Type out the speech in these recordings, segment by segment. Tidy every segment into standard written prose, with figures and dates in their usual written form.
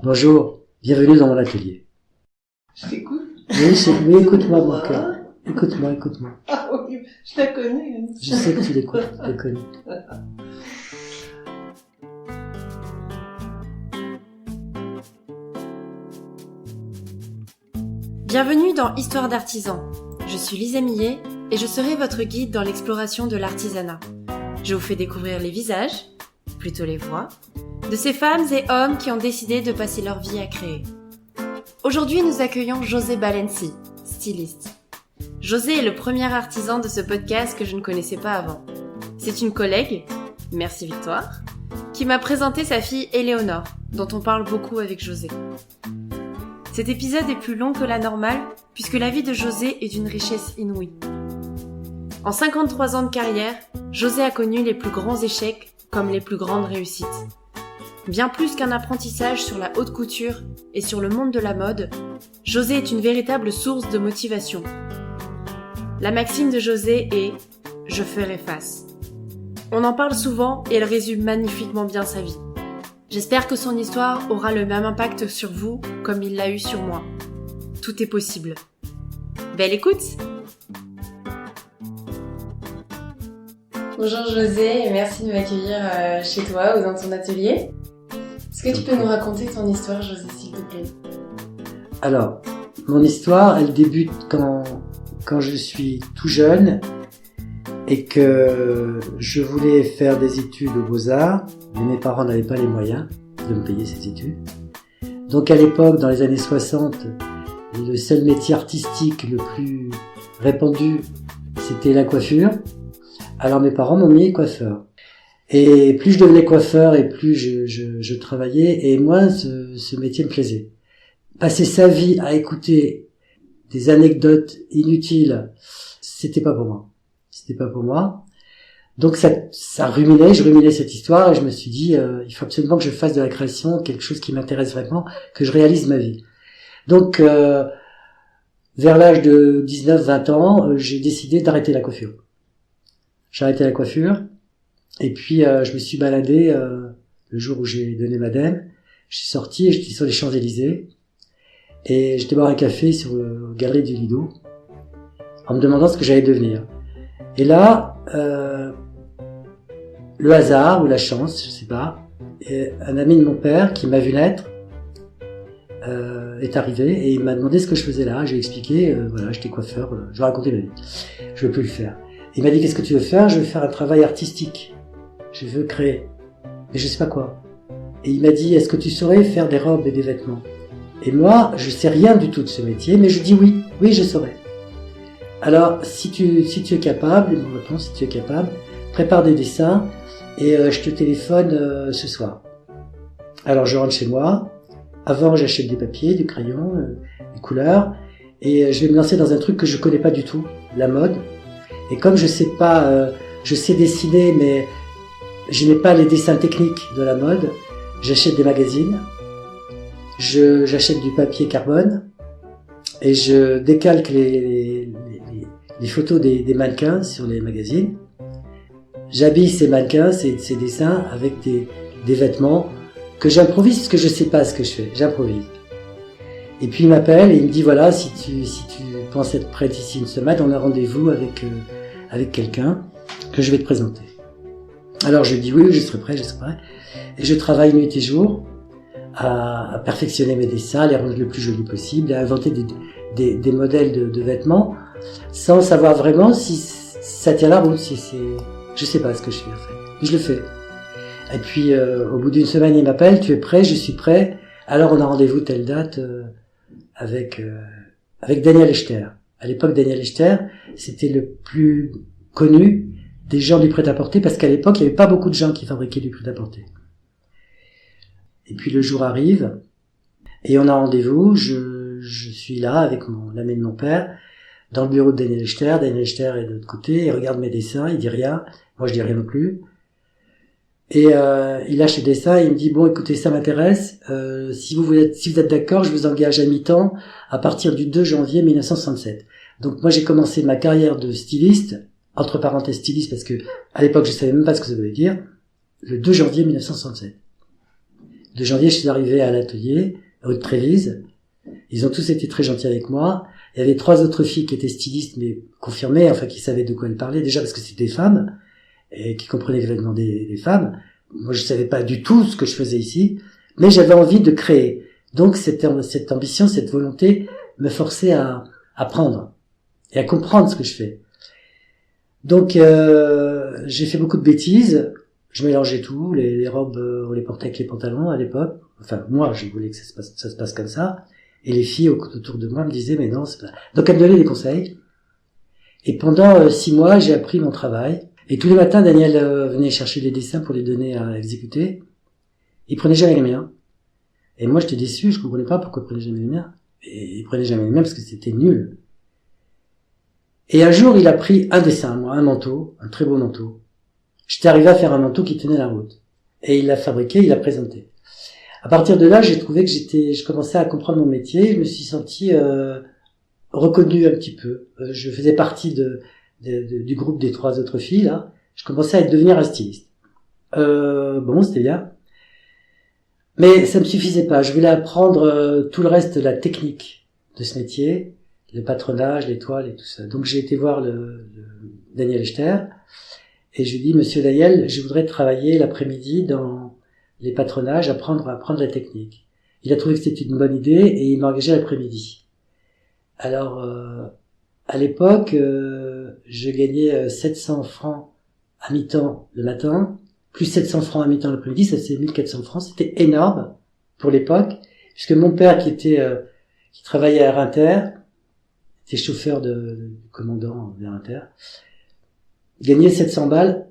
Bonjour, bienvenue dans mon atelier. Je t'écoute. Oui, écoute-moi, mon cœur. Écoute-moi. Ah oui, je la connais. Hein. Je sais que tu l'écoutes, je la connais. Bienvenue dans Histoire d'artisan. Je suis Lisa Millet et je serai votre guide dans l'exploration de l'artisanat. Je vous fais découvrir les visages, plutôt les voix, de ces femmes et hommes qui ont décidé de passer leur vie à créer. Aujourd'hui, nous accueillons José Balenci, styliste. José est le premier artisan de ce podcast que je ne connaissais pas avant. C'est une collègue, merci Victoire, qui m'a présenté sa fille Éléonore, dont on parle beaucoup avec José. Cet épisode est plus long que la normale, puisque la vie de José est d'une richesse inouïe. En 53 ans de carrière, José a connu les plus grands échecs comme les plus grandes réussites. Bien plus qu'un apprentissage sur la haute couture et sur le monde de la mode, José est une véritable source de motivation. La maxime de José est « Je ferai face ». On en parle souvent et elle résume magnifiquement bien sa vie. J'espère que son histoire aura le même impact sur vous comme il l'a eu sur moi. Tout est possible. Belle écoute! Bonjour José et merci de m'accueillir chez toi ou dans ton atelier. Est-ce que tu peux nous raconter ton histoire, José, s'il te plaît? Alors, mon histoire, elle débute quand je suis tout jeune et que je voulais faire des études aux Beaux-Arts, mais mes parents n'avaient pas les moyens de me payer ces études. Donc à l'époque, dans les années 60, le seul métier artistique le plus répandu, c'était la coiffure. Alors mes parents m'ont mis coiffeur. Et plus je devenais coiffeur et plus je travaillais, et moins ce métier me plaisait. Passer sa vie à écouter des anecdotes inutiles, c'était pas pour moi. Donc ça ruminait, je ruminais cette histoire et je me suis dit, il faut absolument que je fasse de la création quelque chose qui m'intéresse vraiment, que je réalise ma vie. Donc, vers l'âge de 19-20 ans, j'ai décidé d'arrêter la coiffure. J'ai arrêté la coiffure et puis je me suis baladé le jour où j'ai donné ma dème. Je suis sorti et j'étais sur les Champs-Élysées et j'étais boire un café sur le galerie du Lido en me demandant ce que j'allais devenir. Et là, le hasard ou la chance, je sais pas, un ami de mon père qui m'a vu naître est arrivé et il m'a demandé ce que je faisais là. J'ai expliqué, voilà, j'étais coiffeur, je vais raconter ma vie. Je veux plus le faire. Il m'a dit, qu'est-ce que tu veux faire? Je veux faire un travail artistique. Je veux créer. Mais je sais pas quoi. Et il m'a dit, est-ce que tu saurais faire des robes et des vêtements? Et moi, je sais rien du tout de ce métier, mais je dis oui, je saurais. Alors, si tu es capable, il me répond, si tu es capable, prépare des dessins et je te téléphone ce soir. Alors, je rentre chez moi. Avant, j'achète des papiers, du crayon, des couleurs et je vais me lancer dans un truc que je connais pas du tout, la mode. Et comme je sais pas, je sais dessiner, mais je n'ai pas les dessins techniques de la mode, j'achète des magazines, j'achète du papier carbone et je décalque les photos des mannequins sur les magazines. J'habille ces mannequins, ces dessins avec des vêtements que j'improvise parce que je sais pas ce que je fais, j'improvise. Et puis il m'appelle et il me dit voilà, si tu penses être prête ici une semaine, on a rendez-vous avec quelqu'un que je vais te présenter. Alors je lui dis oui, je serai prêt. Et je travaille nuit et jour à perfectionner mes dessins, à les rendre le plus jolis possible, à inventer des modèles de vêtements sans savoir vraiment si ça tient la route, je sais pas ce que je fais en fait. Mais je le fais. Et puis au bout d'une semaine, il m'appelle, tu es prêt? Je suis prêt. Alors on a rendez-vous telle date avec Daniel Echter. À l'époque, Daniel Echter, c'était le plus connu des gens du prêt-à-porter parce qu'à l'époque, il n'y avait pas beaucoup de gens qui fabriquaient du prêt-à-porter. Et puis le jour arrive et on a rendez-vous. Je suis là avec l'ami de mon père dans le bureau de Daniel Echter. Daniel Echter est de l'autre côté, il regarde mes dessins, il dit rien. Moi, je dis rien non plus. Et il lâche les dessins et il me dit bon écoutez ça m'intéresse, si vous êtes d'accord je vous engage à mi-temps à partir du 2 janvier 1967. Donc moi j'ai commencé ma carrière de styliste, entre parenthèses styliste parce que à l'époque je savais même pas ce que ça voulait dire, le 2 janvier 1967. de janvier, je suis arrivé à l'atelier, rue de Trévise. Ils ont tous été très gentils avec moi. Il y avait 3 autres filles qui étaient stylistes, mais confirmées, enfin, qui savaient de quoi elles parlaient. Déjà parce que c'était des femmes, et qui comprenaient les vêtements des femmes. Moi, je savais pas du tout ce que je faisais ici, mais j'avais envie de créer. Donc, cette ambition, cette volonté me forçait à apprendre et à comprendre ce que je fais. Donc, j'ai fait beaucoup de bêtises. Je mélangeais tout, les robes, on les portait avec les pantalons à l'époque. Enfin, moi, je voulais que ça se passe comme ça. Et les filles autour de moi me disaient, mais non, c'est pas... Donc, elles me donnaient des conseils. Et pendant 6 mois, j'ai appris mon travail. Et tous les matins, Daniel venait chercher des dessins pour les donner à exécuter. Il prenait jamais les miens. Et moi, j'étais déçu, je comprenais pas pourquoi il prenait jamais les miens. Et il prenait jamais les miens parce que c'était nul. Et un jour, il a pris un dessin, moi, un manteau, un très beau manteau. J'étais arrivé à faire un manteau qui tenait la route. Et il l'a fabriqué, il l'a présenté. À partir de là, j'ai trouvé que je commençais à comprendre mon métier, je me suis senti reconnu un petit peu. Je faisais partie du groupe des 3 autres filles, là. Je commençais à devenir un styliste. Bon, c'était bien. Mais ça me suffisait pas. Je voulais apprendre tout le reste de la technique de ce métier, le patronage, les toiles et tout ça. Donc j'ai été voir le Daniel Echter et je lui ai dit, Monsieur Daniel, je voudrais travailler l'après-midi dans les patronages, apprendre la technique. Il a trouvé que c'était une bonne idée et il m'a engagé l'après-midi. Alors, à l'époque, je gagnais 700 francs à mi-temps le matin, plus 700 francs à mi-temps l'après-midi, ça c'est 1400 francs, c'était énorme pour l'époque, puisque mon père qui travaillait à Inter, était chauffeur de commandant vers Inter, gagnait 700 balles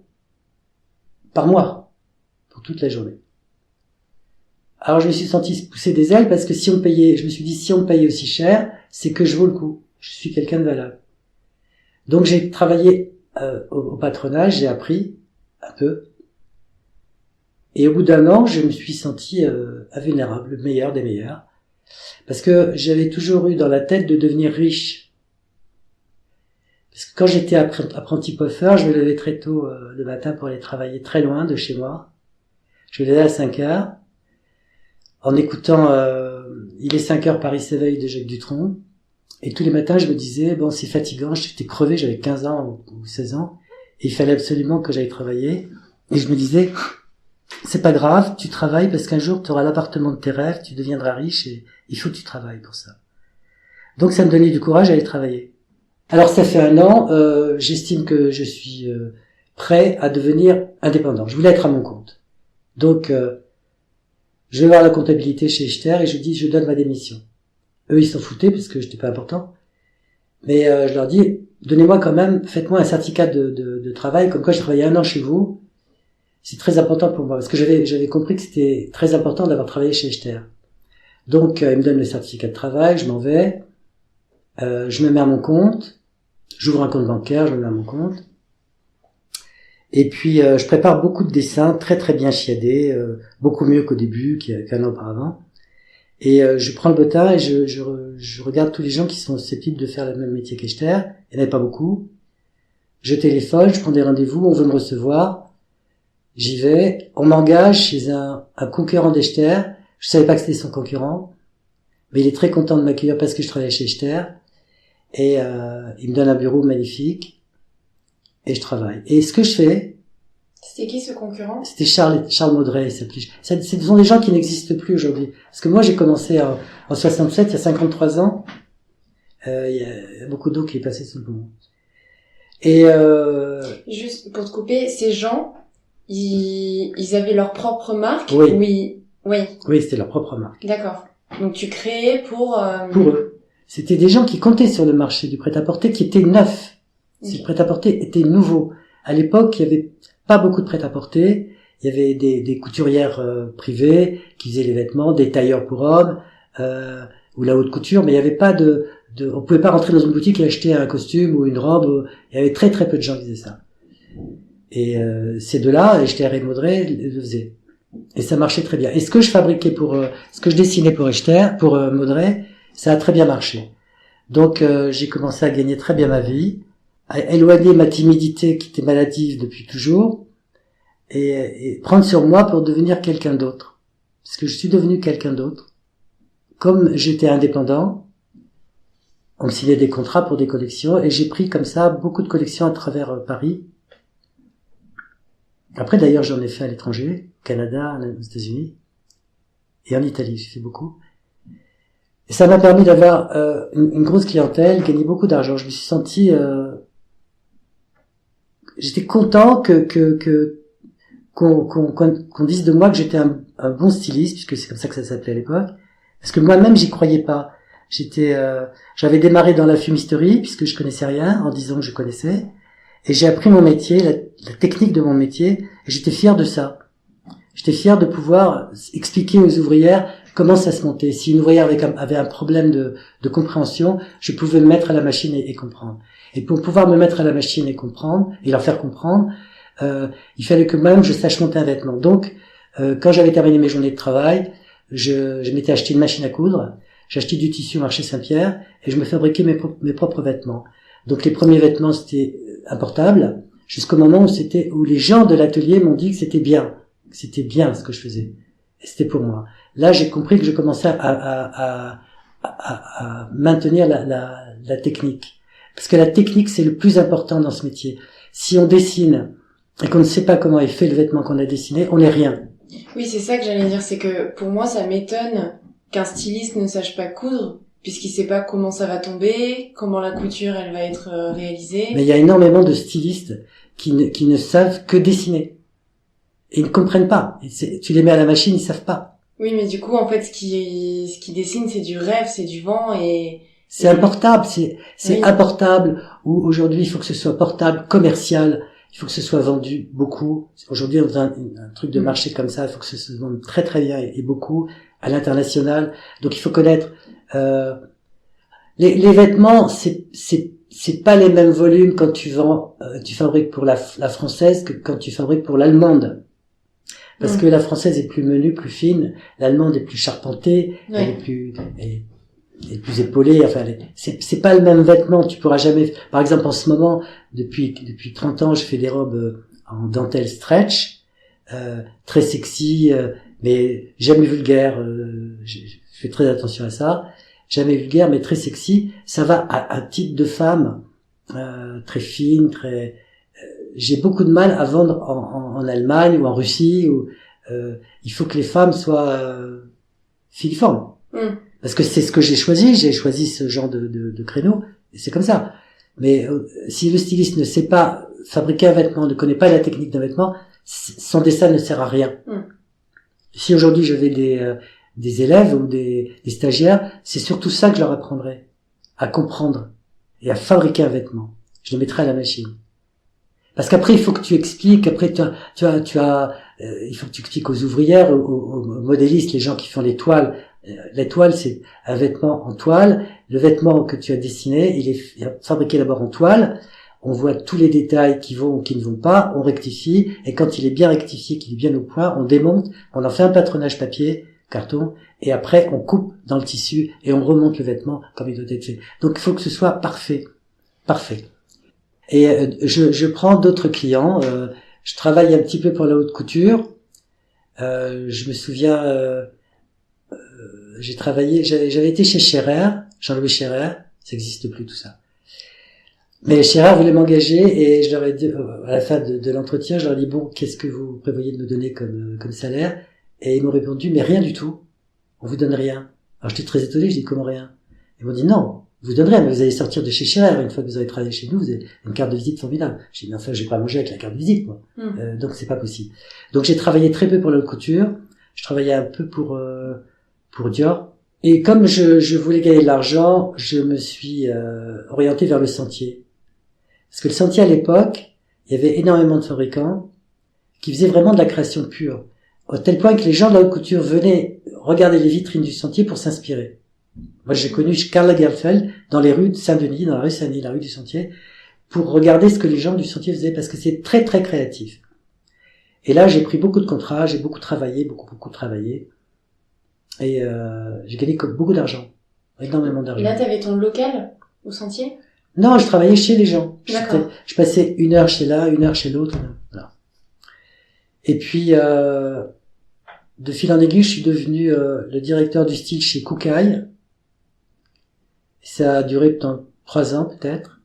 par mois, pour toute la journée. Alors je me suis senti pousser des ailes parce que je me suis dit, si on me payait aussi cher, c'est que je vaux le coup. Je suis quelqu'un de valable. Donc j'ai travaillé au patronage, j'ai appris un peu. Et au bout d'1 an, je me suis senti invulnérable, le meilleur des meilleurs. Parce que j'avais toujours eu dans la tête de devenir riche. Parce que quand j'étais apprenti coiffeur, je me levais très tôt le matin pour aller travailler très loin de chez moi. Je me levais à 5h, en écoutant Il est 5h, Paris s'éveille de Jacques Dutronc. Et tous les matins, je me disais, bon, c'est fatigant, j'étais crevé, j'avais 15 ans ou 16 ans, et il fallait absolument que j'aille travailler. Et je me disais, c'est pas grave, tu travailles parce qu'un jour, tu auras l'appartement de tes rêves, tu deviendras riche et il faut que tu travailles pour ça. Donc ça me donnait du courage à aller travailler. Alors ça fait 1 an, j'estime que je suis prêt à devenir indépendant. Je voulais être à mon compte. Donc, je vais voir la comptabilité chez Echter et je dis, je donne ma démission. Eux, ils s'en foutaient parce que j'étais pas important. Mais je leur dis, donnez-moi quand même, faites-moi un certificat de travail, comme quoi j'ai travaillé 1 an chez vous. C'est très important pour moi, parce que j'avais compris que c'était très important d'avoir travaillé chez Echter. Donc, ils me donnent le certificat de travail, je m'en vais, je me mets à mon compte, j'ouvre un compte bancaire, je me mets à mon compte. Et puis, je prépare beaucoup de dessins, très très bien chiadés, beaucoup mieux qu'au début, qu'un an auparavant. Et je prends le bottin et je regarde tous les gens qui sont susceptibles de faire le même métier qu'Echter. Il n'y en avait pas beaucoup. Je téléphone, je prends des rendez-vous, on veut me recevoir. J'y vais, on m'engage chez un concurrent d'Echter. Je savais pas que c'était son concurrent, mais il est très content de m'accueillir parce que je travaille chez Echter. Et il me donne un bureau magnifique et je travaille. Et ce que je fais... C'était qui ce concurrent? C'était Charles Maudret. Ce sont des gens qui n'existent plus aujourd'hui. Parce que moi j'ai commencé en 67, il y a 53 ans. Il y a beaucoup d'eau qui est passée sous le pont. Et juste pour te couper, ces gens... Ils avaient leur propre marque? Oui. Oui, c'était leur propre marque. D'accord. Donc tu créais pour eux. C'était des gens qui comptaient sur le marché du prêt-à-porter, qui étaient neufs. Okay. Le prêt-à-porter était nouveau. À l'époque, il y avait pas beaucoup de prêt-à-porter. Il y avait des couturières privées qui faisaient les vêtements, des tailleurs pour hommes ou la haute couture, mais il y avait pas on pouvait pas rentrer dans une boutique et acheter un costume ou une robe. Il y avait très très peu de gens qui faisaient ça. Et ces deux-là, Echter et Maudret, le faisaient. Et ça marchait très bien. Et ce que je fabriquais ce que je dessinais pour Echter, pour Maudret, ça a très bien marché. Donc j'ai commencé à gagner très bien ma vie, à éloigner ma timidité qui était maladive depuis toujours, et prendre sur moi pour devenir quelqu'un d'autre. parce que je suis devenu quelqu'un d'autre. Comme j'étais indépendant, on me signait des contrats pour des collections, et j'ai pris comme ça beaucoup de collections à travers Paris. Après, d'ailleurs, j'en ai fait à l'étranger, au Canada, aux États-Unis, et en Italie, j'ai fait beaucoup. Et ça m'a permis d'avoir une grosse clientèle, gagner beaucoup d'argent. Je me suis senti... j'étais content qu'on dise de moi que j'étais un bon styliste, puisque c'est comme ça que ça s'appelait à l'époque. Parce que moi-même, j'y croyais pas. J'avais démarré dans la fumisterie, puisque je connaissais rien, en disant que je connaissais. Et j'ai appris mon métier, la technique de mon métier, et j'étais fier de ça. J'étais fier de pouvoir expliquer aux ouvrières comment ça se montait. Si une ouvrière avait un problème de compréhension, je pouvais me mettre à la machine et comprendre. Et pour pouvoir me mettre à la machine et comprendre, et leur faire comprendre, il fallait que moi-même je sache monter un vêtement. Donc, quand j'avais terminé mes journées de travail, je m'étais acheté une machine à coudre, j'ai acheté du tissu au marché Saint-Pierre, et je me fabriquais mes propres vêtements. Donc les premiers vêtements, c'était importable, jusqu'au moment où les gens de l'atelier m'ont dit que c'était bien ce que je faisais. Et c'était pour moi. Là, j'ai compris que je commençais à maintenir la technique. Parce que la technique, c'est le plus important dans ce métier. Si on dessine et qu'on ne sait pas comment est fait le vêtement qu'on a dessiné, on n'est rien. Oui, c'est ça que j'allais dire, c'est que pour moi, ça m'étonne qu'un styliste ne sache pas coudre, puisqu'il sait pas comment ça va tomber, comment la couture, elle va être réalisée. Mais il y a énormément de stylistes qui ne savent que dessiner. Et ils ne comprennent pas. Tu les mets à la machine, ils savent pas. Oui, mais du coup, en fait, ce qui dessine, c'est du rêve, c'est du vent et... C'est importable, c'est oui. Importable, ou aujourd'hui, il faut que ce soit portable, commercial, il faut que ce soit vendu beaucoup. Aujourd'hui, on a un truc de marché comme ça, il faut que ce se vende très très bien et beaucoup, à l'international. Donc il faut connaître, les vêtements, c'est pas les mêmes volumes quand tu fabriques pour la française que quand tu fabriques pour l'allemande. Parce que la française est plus menue, plus fine, l'allemande est plus charpentée, elle est plus épaulée, enfin, c'est pas le même vêtement, tu pourras jamais, par exemple, en ce moment, depuis 30 ans, je fais des robes en dentelle stretch, très sexy, mais jamais vulgaire, je fais très attention à ça, jamais vulgaire, mais très sexy, ça va à un type de femme, très fine, très, j'ai beaucoup de mal à vendre en Allemagne ou en Russie, où il faut que les femmes soient filiformes. Parce que c'est ce que j'ai choisi ce genre de créneau, et c'est comme ça. Mais si le styliste ne sait pas fabriquer un vêtement, ne connaît pas la technique d'un vêtement, son dessin ne sert à rien. Si aujourd'hui j'avais des élèves ou des stagiaires, c'est surtout ça que je leur apprendrais, à comprendre et à fabriquer un vêtement. Je le mettrais à la machine. Parce qu'après, il faut que tu expliques, après, il faut que tu expliques aux ouvrières, aux modélistes, les gens qui font les toiles. La toile, c'est un vêtement en toile. Le vêtement que tu as dessiné, il est fabriqué d'abord en toile. On voit tous les détails qui vont ou qui ne vont pas, on rectifie, et quand il est bien rectifié, qu'il est bien au point, on démonte, on en fait un patronage papier, carton, et après, on coupe dans le tissu, et on remonte le vêtement comme il doit être fait. Donc, il faut que ce soit parfait. Parfait. Et je prends d'autres clients. Je travaille un petit peu pour la haute couture. Je me souviens, j'avais été chez Scherer, Jean-Louis Scherer. Ça n'existe plus tout ça. Mais Scherer voulait m'engager et je leur ai dit, à la fin de l'entretien, je leur ai dit bon, qu'est-ce que vous prévoyez de me donner comme salaire? Et ils m'ont répondu mais rien du tout. On vous donne rien. Alors j'étais très étonné. Je dis comment rien? Ils m'ont dit non. Vous donnerez, mais vous allez sortir de chez Scherer. Une fois que vous avez travaillé chez nous, vous avez une carte de visite formidable. J'ai dit, mais enfin, je vais pas manger avec la carte de visite, moi. Donc, c'est pas possible. Donc, j'ai travaillé très peu pour la haute couture. Je travaillais un peu pour Dior. Et comme je voulais gagner de l'argent, je me suis orienté vers le sentier. Parce que le sentier, à l'époque, il y avait énormément de fabricants qui faisaient vraiment de la création pure. Au tel point que les gens de la haute couture venaient regarder les vitrines du sentier pour s'inspirer. Moi, j'ai connu Karl Lagerfeld dans les rues de Saint-Denis, dans la rue Saint-Denis, la rue du Sentier, pour regarder ce que les gens du Sentier faisaient, parce que c'est très, très créatif. Et là, j'ai pris beaucoup de contrats, j'ai beaucoup travaillé, beaucoup travaillé. Et j'ai gagné beaucoup d'argent. Énormément d'argent. Et là, t'avais ton local au Sentier? Non, je travaillais chez les gens. D'accord. Je passais 1 heure chez l'un, 1 heure chez l'autre. Voilà. Et puis, de fil en aiguille, je suis devenu le directeur du style chez Kookaï. Ça a duré pendant 3 ans peut-être.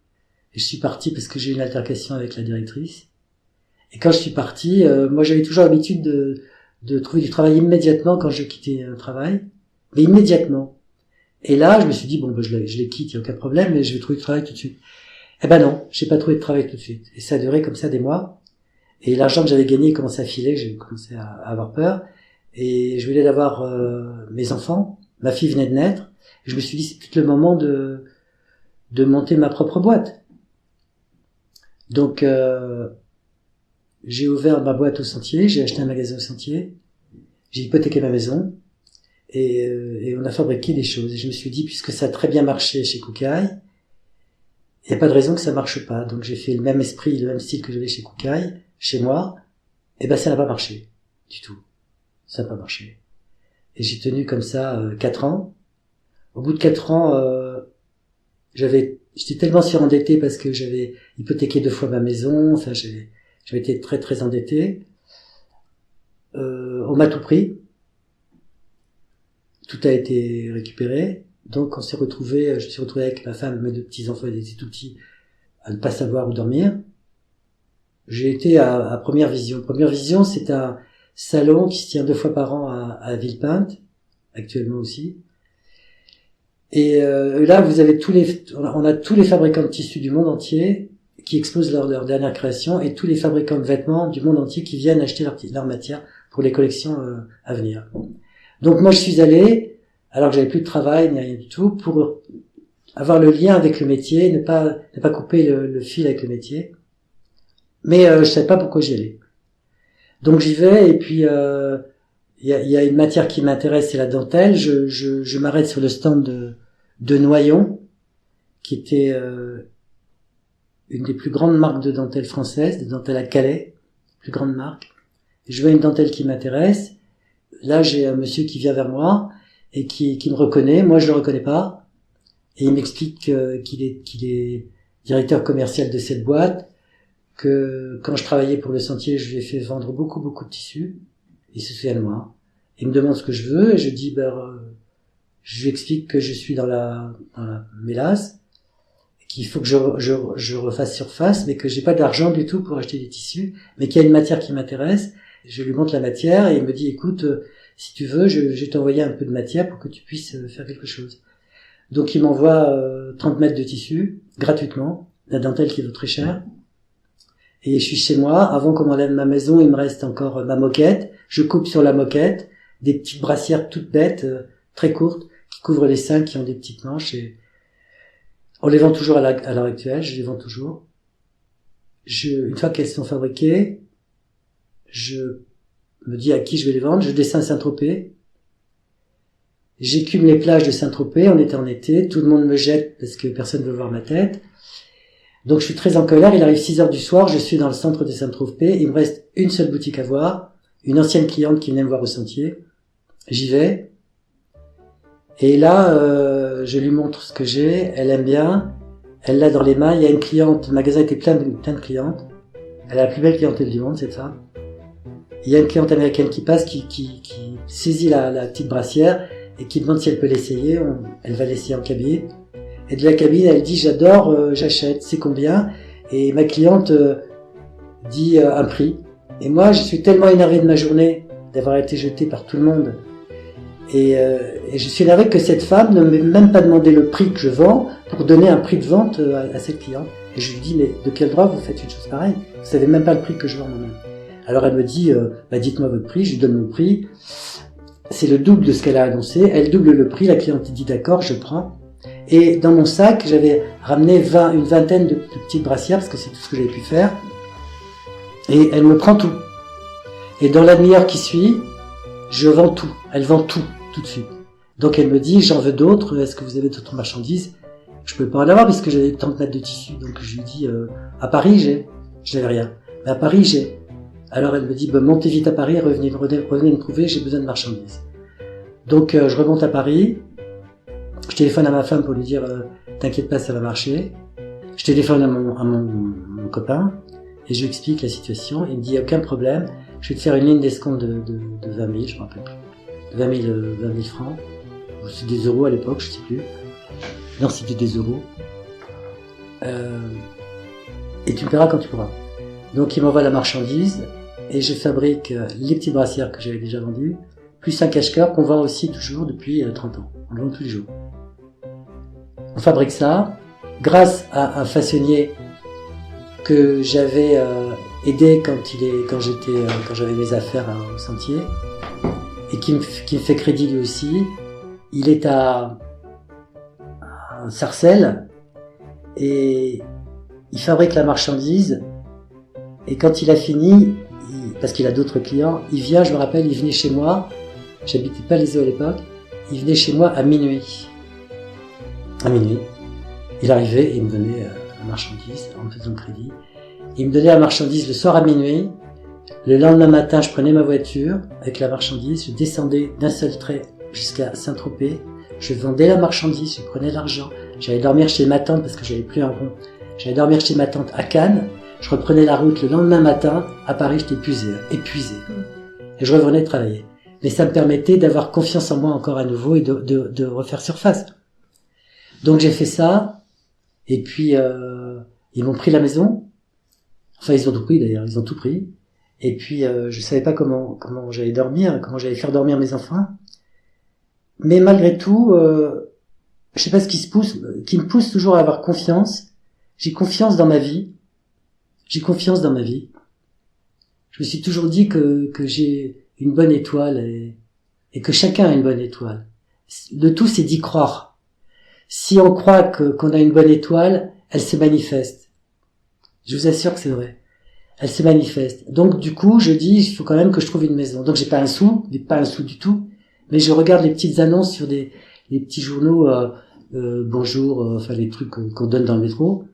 Et je suis parti parce que j'ai eu une altercation avec la directrice. Et quand je suis parti, moi j'avais toujours l'habitude de trouver du travail immédiatement quand je quittais un travail. Mais immédiatement. Et là, je me suis dit, bon, je les quitte, il n'y a aucun problème, mais je vais trouver du travail tout de suite. Eh ben non, j'ai pas trouvé de travail tout de suite. Et ça a duré comme ça des mois. Et l'argent que j'avais gagné commençait à filer, j'ai commencé à avoir peur. Et je voulais avoir mes enfants. Ma fille venait de naître. Et je me suis dit, c'est peut-être le moment de monter ma propre boîte. Donc, j'ai ouvert ma boîte au Sentier, j'ai acheté un magasin au Sentier, j'ai hypothéqué ma maison, et on a fabriqué des choses. Et je me suis dit, puisque ça a très bien marché chez Kookaï, il n'y a pas de raison que ça marche pas. Donc j'ai fait le même esprit, le même style que j'avais chez Kookaï, chez moi, et ben ça n'a pas marché. Du tout. Ça n'a pas marché. Et j'ai tenu comme ça 4 ans. Au bout de 4 ans, j'étais tellement surendetté parce que j'avais hypothéqué 2 fois ma maison, enfin j'avais été très très endetté. On m'a tout pris. Tout a été récupéré. Donc je me suis retrouvé avec ma femme, mes 2 petits-enfants, ils étaient tout petits, à ne pas savoir où dormir. J'ai été à Première Vision. Première Vision, c'est un salon qui se tient 2 fois par an à Villepinte, actuellement aussi. Et là, vous avez on a tous les fabricants de tissus du monde entier qui exposent leur dernière création, et tous les fabricants de vêtements du monde entier qui viennent acheter leur matière pour les collections à venir. Donc moi, je suis allé, alors que j'avais plus de travail ni rien du tout, pour avoir le lien avec le métier, ne pas couper le fil avec le métier. Mais je savais pas pourquoi j'y allais. Donc j'y vais, et puis il y a une matière qui m'intéresse, c'est la dentelle. Je m'arrête sur le stand de Noyon, qui était une des plus grandes marques de dentelle françaises, de dentelle à Calais, plus grande marque. Je vois une dentelle qui m'intéresse. Là, j'ai un monsieur qui vient vers moi et qui me reconnaît. Moi, je le reconnais pas. Et il m'explique qu'il est directeur commercial de cette boîte, que quand je travaillais pour le Sentier, je lui ai fait vendre beaucoup de tissus. Il se souvient de moi. Il me demande ce que je veux, et je dis, je lui explique que je suis dans la mélasse, qu'il faut que je refasse surface, mais que j'ai pas d'argent du tout pour acheter des tissus, mais qu'il y a une matière qui m'intéresse. Je lui montre la matière, et il me dit, écoute, si tu veux, je vais t'envoyer un peu de matière pour que tu puisses faire quelque chose. Donc il m'envoie 30 mètres de tissu, gratuitement, la dentelle qui vaut très cher. Et je suis chez moi, avant qu'on m'enlève ma maison, il me reste encore ma moquette. Je coupe sur la moquette des petites brassières toutes bêtes, très courtes, qui couvrent les seins, qui ont des petites manches. Et on les vend toujours à l'heure actuelle, je les vends toujours. Une fois qu'elles sont fabriquées, je me dis à qui je vais les vendre. Je descends à Saint-Tropez. J'écume les plages de Saint-Tropez, on était en été, tout le monde me jette parce que personne ne veut voir ma tête. Donc je suis très en colère, il arrive 6 heures du soir, je suis dans le centre de Saint-Tropez, il me reste une seule boutique à voir, une ancienne cliente qui venait me voir au Sentier. J'y vais. Et là, je lui montre ce que j'ai, elle aime bien, elle l'a dans les mains, il y a une cliente, le magasin était plein de clientes. Elle a la plus belle clientèle du monde, cette femme. Il y a une cliente américaine qui passe, qui saisit la petite brassière et qui demande si elle peut l'essayer. Elle va l'essayer en cabine. Et de la cabine, elle dit, j'adore, j'achète, c'est combien? Et ma cliente dit un prix. Et moi, je suis tellement énervé de ma journée, d'avoir été jeté par tout le monde. Et je suis énervé que cette femme ne m'ait même pas demandé le prix que je vends pour donner un prix de vente à cette cliente. Et je lui dis, mais de quel droit vous faites une chose pareille? Vous savez même pas le prix que je vends moi-même. Alors elle me dit, dites-moi votre prix, je lui donne mon prix. C'est le double de ce qu'elle a annoncé. Elle double le prix, la cliente dit d'accord, je prends. Et dans mon sac, j'avais ramené une vingtaine de petites brassières, parce que c'est tout ce que j'avais pu faire. Et elle me prend tout. Et dans la demi-heure qui suit, je vends tout. Elle vend tout de suite. Donc elle me dit, j'en veux d'autres, est-ce que vous avez d'autres marchandises? Je peux pas en avoir, puisque j'avais 30 mètres de tissu. Donc je lui dis, à Paris, je n'avais rien. Mais à Paris, j'ai. Alors elle me dit, montez vite à Paris, revenez me trouver, j'ai besoin de marchandises. Donc je remonte à Paris. Je téléphone à ma femme pour lui dire t'inquiète pas, ça va marcher. Je téléphone à mon copain et je lui explique la situation. Il me dit aucun problème, je vais te faire une ligne d'escompte de 20 000, je me rappelle plus. De 20 000 francs. Ou c'est des euros à l'époque, je sais plus. Non, c'était des euros. Et tu me paieras quand tu pourras. Donc il m'envoie la marchandise et je fabrique les petites brassières que j'avais déjà vendues, plus un cache-cœur qu'on vend aussi toujours depuis 30 ans. On le vend tous les jours. On fabrique ça grâce à un façonnier que j'avais aidé quand j'avais mes affaires au Sentier et qui me fait crédit lui aussi. Il est à Sarcelles et il fabrique la marchandise et quand il a fini, parce qu'il a d'autres clients, il vient, je me rappelle, il venait chez moi, j'habitais pas les eaux à l'époque, il venait chez moi à minuit. À minuit. Il arrivait et il me donnait la marchandise en me faisant crédit. Il me donnait la marchandise le soir à minuit. Le lendemain matin, je prenais ma voiture avec la marchandise, je descendais d'un seul trait jusqu'à Saint-Tropez. Je vendais la marchandise, je prenais l'argent. J'allais dormir chez ma tante parce que j'avais plus un rond. J'allais dormir chez ma tante à Cannes. Je reprenais la route le lendemain matin. À Paris, j'étais épuisé. Et je revenais travailler. Mais ça me permettait d'avoir confiance en moi encore à nouveau et de refaire surface. Donc j'ai fait ça. Et puis, ils m'ont pris la maison. Enfin, ils ont tout pris d'ailleurs, ils ont tout pris. Et puis, je savais pas comment j'allais dormir, comment j'allais faire dormir mes enfants. Mais malgré tout, je sais pas ce qui me pousse toujours à avoir confiance. J'ai confiance dans ma vie. Je me suis toujours dit que j'ai une bonne étoile et que chacun a une bonne étoile. Le tout, c'est d'y croire. Si on croit qu'on a une bonne étoile, elle se manifeste. Je vous assure que c'est vrai. Elle se manifeste. Donc, du coup, je dis, il faut quand même que je trouve une maison. Donc, j'ai pas un sou du tout. Mais je regarde les petites annonces sur les petits journaux, bonjour, enfin, les trucs qu'on donne dans le métro.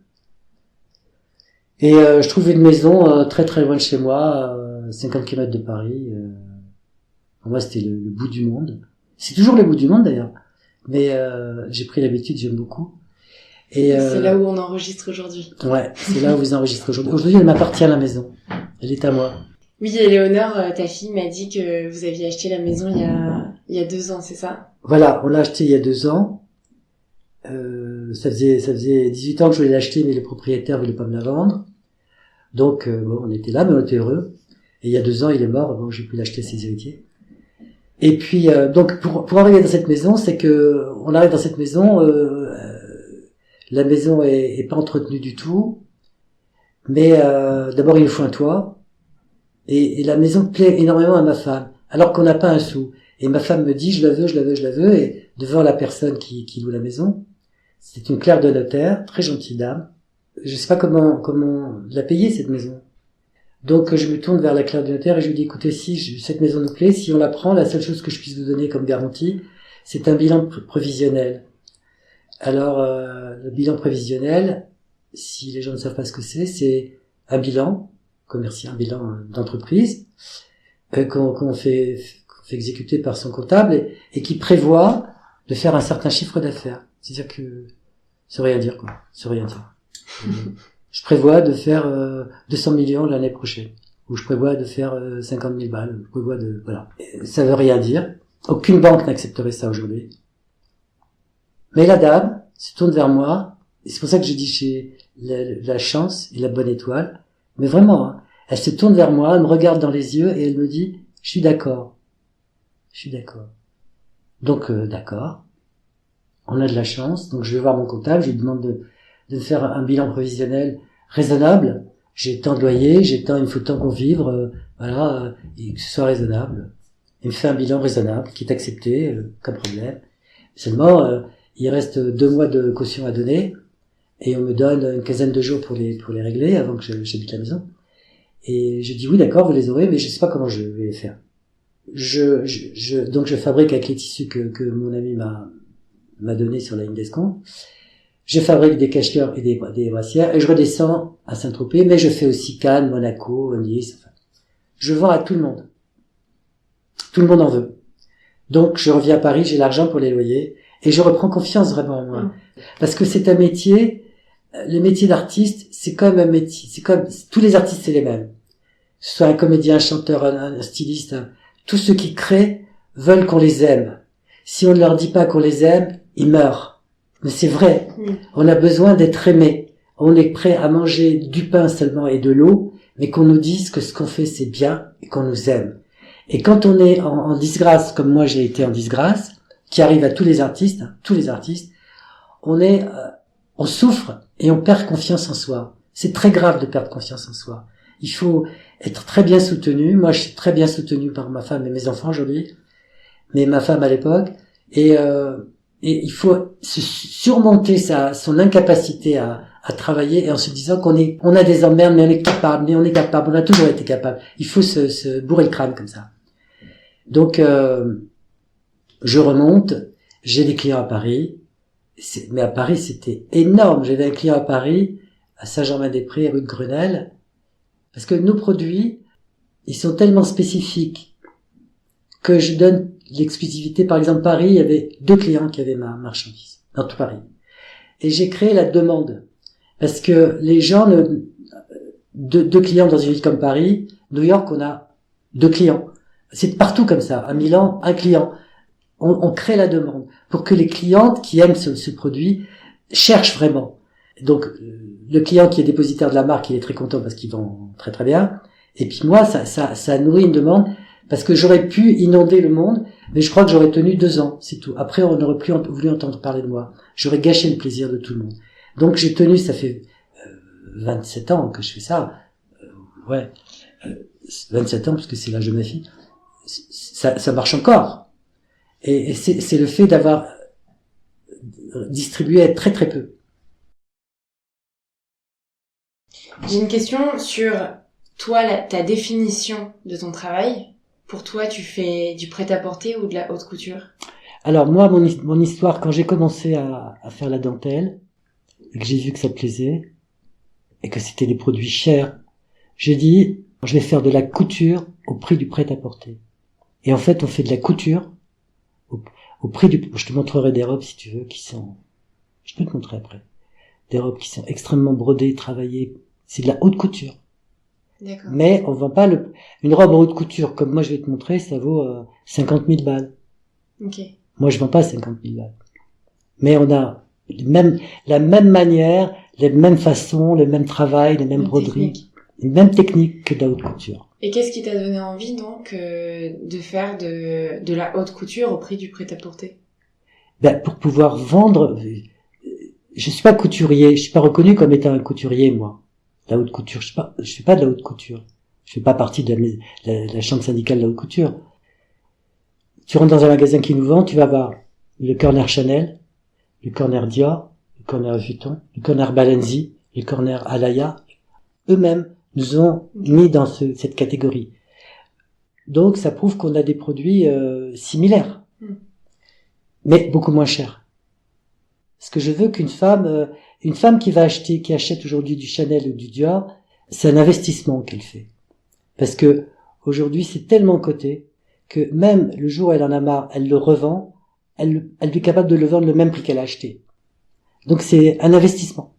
Et je trouve une maison très très loin de chez moi, 50 km de Paris. Pour moi, c'était le bout du monde. C'est toujours le bout du monde, d'ailleurs. Mais j'ai pris l'habitude, j'aime beaucoup. Et c'est là où on enregistre aujourd'hui. Ouais, c'est là où vous enregistrez aujourd'hui. Aujourd'hui, elle m'appartient, la maison. Elle est à moi. Oui, et Léonore, ta fille, m'a dit que vous aviez acheté la maison il y a 2 ans, c'est ça? Voilà, on l'a acheté il y a 2 ans. Ça faisait 18 ans que je voulais l'acheter, mais le propriétaire voulait pas me la vendre. Donc, bon, on était là, mais on était heureux. Et il y a 2 ans, il est mort. Bon, j'ai pu l'acheter à ses héritiers. Et puis, donc, pour arriver dans cette maison, c'est que on arrive dans cette maison. La maison est pas entretenue du tout. Mais d'abord, il nous faut un toit. Et la maison plaît énormément à ma femme, alors qu'on n'a pas un sou. Et ma femme me dit, je la veux, et devant la personne qui loue la maison, c'est une clerc de notaire, très gentille dame. Je sais pas comment la payer, cette maison. Donc, je me tourne vers la clerc de notaire et je lui dis, écoutez, si cette maison nous plaît, si on la prend, la seule chose que je puisse vous donner comme garantie, c'est un bilan prévisionnel. Alors, le bilan prévisionnel, si les gens ne savent pas ce que c'est un bilan commercial, un bilan d'entreprise, qu'on fait exécuter par son comptable et qui prévoit de faire un certain chiffre d'affaires. C'est-à-dire que ça veut rien dire, quoi. Ça veut rien dire. Je prévois de faire 200 millions l'année prochaine, ou je prévois de faire 50 000 balles. Je prévois voilà. Ça veut rien dire. Aucune banque n'accepterait ça aujourd'hui. Mais la dame se tourne vers moi, et c'est pour ça que je dis j'ai la chance et la bonne étoile. Mais vraiment, hein, elle se tourne vers moi, elle me regarde dans les yeux et elle me dit, je suis d'accord. Donc, d'accord. On a de la chance. Donc, je vais voir mon comptable, je lui demande de faire un bilan prévisionnel raisonnable. J'ai tant de loyer, il me faut tant pour vivre, voilà, et que ce soit raisonnable. Il me fait un bilan raisonnable, qui est accepté, aucun problème. Seulement, il reste 2 mois de caution à donner, et on me donne une quinzaine de jours pour les régler avant que j'habite la maison. Et je dis oui, d'accord, vous les aurez, mais je sais pas comment je vais les faire. Donc je fabrique avec les tissus que mon ami m'a donné sur la ligne d'escompte. Je fabrique des cache-cœurs et des brassières, et je redescends à Saint-Tropez, mais je fais aussi Cannes, Monaco, Nice, enfin. Je vends à tout le monde. Tout le monde en veut. Donc je reviens à Paris, j'ai l'argent pour les loyers, et je reprends confiance vraiment en moi. Parce que c'est un métier, le métier d'artiste, c'est comme un métier, c'est comme, tous les artistes c'est les mêmes. que ce soit un comédien, un chanteur, un styliste, tous ceux qui créent veulent qu'on les aime. Si on ne leur dit pas qu'on les aime, ils meurent. Mais c'est vrai. On a besoin d'être aimé. On est prêt à manger du pain seulement et de l'eau, mais qu'on nous dise que ce qu'on fait c'est bien et qu'on nous aime. Et quand on est en disgrâce, comme moi j'ai été en disgrâce, qui arrive à tous les artistes, on souffre et on perd confiance en soi. C'est très grave de perdre confiance en soi. Il faut être très bien soutenu. Moi, je suis très bien soutenu par ma femme et mes enfants aujourd'hui, mais ma femme à l'époque. Et il faut surmonter son incapacité à travailler et en se disant on a des emmerdes, mais on est capable, on a toujours été capable. Il faut se bourrer le crâne comme ça. Donc, je remonte, j'ai des clients à Paris, mais à Paris c'était énorme. J'avais un client à Paris, à Saint-Germain-des-Prés, rue de Grenelle, parce que nos produits, ils sont tellement spécifiques que je donne l'exclusivité. Par exemple, Paris, il y avait 2 clients qui avaient ma marchandise, dans tout Paris. Et j'ai créé la demande. Parce que les gens, 2 clients dans une ville comme Paris, New York, on a 2 clients. C'est partout comme ça. À Milan, 1 client. On crée la demande pour que les clientes qui aiment ce produit cherchent vraiment. Donc, le client qui est dépositaire de la marque, il est très content parce qu'il vend très très bien. Et puis moi, ça nourrit une demande parce que j'aurais pu inonder le monde, mais je crois que j'aurais tenu 2 ans, c'est tout. Après, on n'aurait plus voulu entendre parler de moi. J'aurais gâché le plaisir de tout le monde. Donc j'ai tenu, ça fait 27 ans que je fais ça. 27 ans parce que c'est l'âge de ma fille. Ça marche encore. Et c'est le fait d'avoir distribué très très peu. J'ai une question sur toi, ta définition de ton travail. Pour toi, tu fais du prêt-à-porter ou de la haute couture? Alors moi, mon histoire, quand j'ai commencé à faire la dentelle, et que j'ai vu que ça plaisait, et que c'était des produits chers, j'ai dit, je vais faire de la couture au prix du prêt-à-porter. Et en fait, on fait de la couture au prix du... Je te montrerai des robes, si tu veux, qui sont... Je peux te montrer après. Des robes qui sont extrêmement brodées, travaillées. C'est de la haute couture. D'accord. Mais on vend pas une robe en haute couture, comme moi je vais te montrer, ça vaut 50 000 balles. Ok. Moi je vends pas 50 000 balles. Mais on a la même manière, les mêmes façons, le même travail, les mêmes broderies, les mêmes techniques que de la haute couture. Et qu'est-ce qui t'a donné envie donc de faire de la haute couture au prix du prêt-à-porter? Pour pouvoir vendre, je suis pas couturier, je suis pas reconnu comme étant un couturier moi. La haute couture, je fais pas de la haute couture. Je fais pas partie de la chambre syndicale de la haute couture. Tu rentres dans un magasin qui nous vend, tu vas voir le corner Chanel, le corner Dior, le corner Vuitton, le corner Balenci, le corner Alaya. Eux-mêmes nous ont mis dans cette catégorie. Donc ça prouve qu'on a des produits similaires, mais beaucoup moins chers. Parce que je veux qu'une femme qui achète aujourd'hui du Chanel ou du Dior, c'est un investissement qu'elle fait. Parce que aujourd'hui c'est tellement coté que même le jour où elle en a marre, elle le revend, elle est capable de le vendre le même prix qu'elle a acheté. Donc c'est un investissement.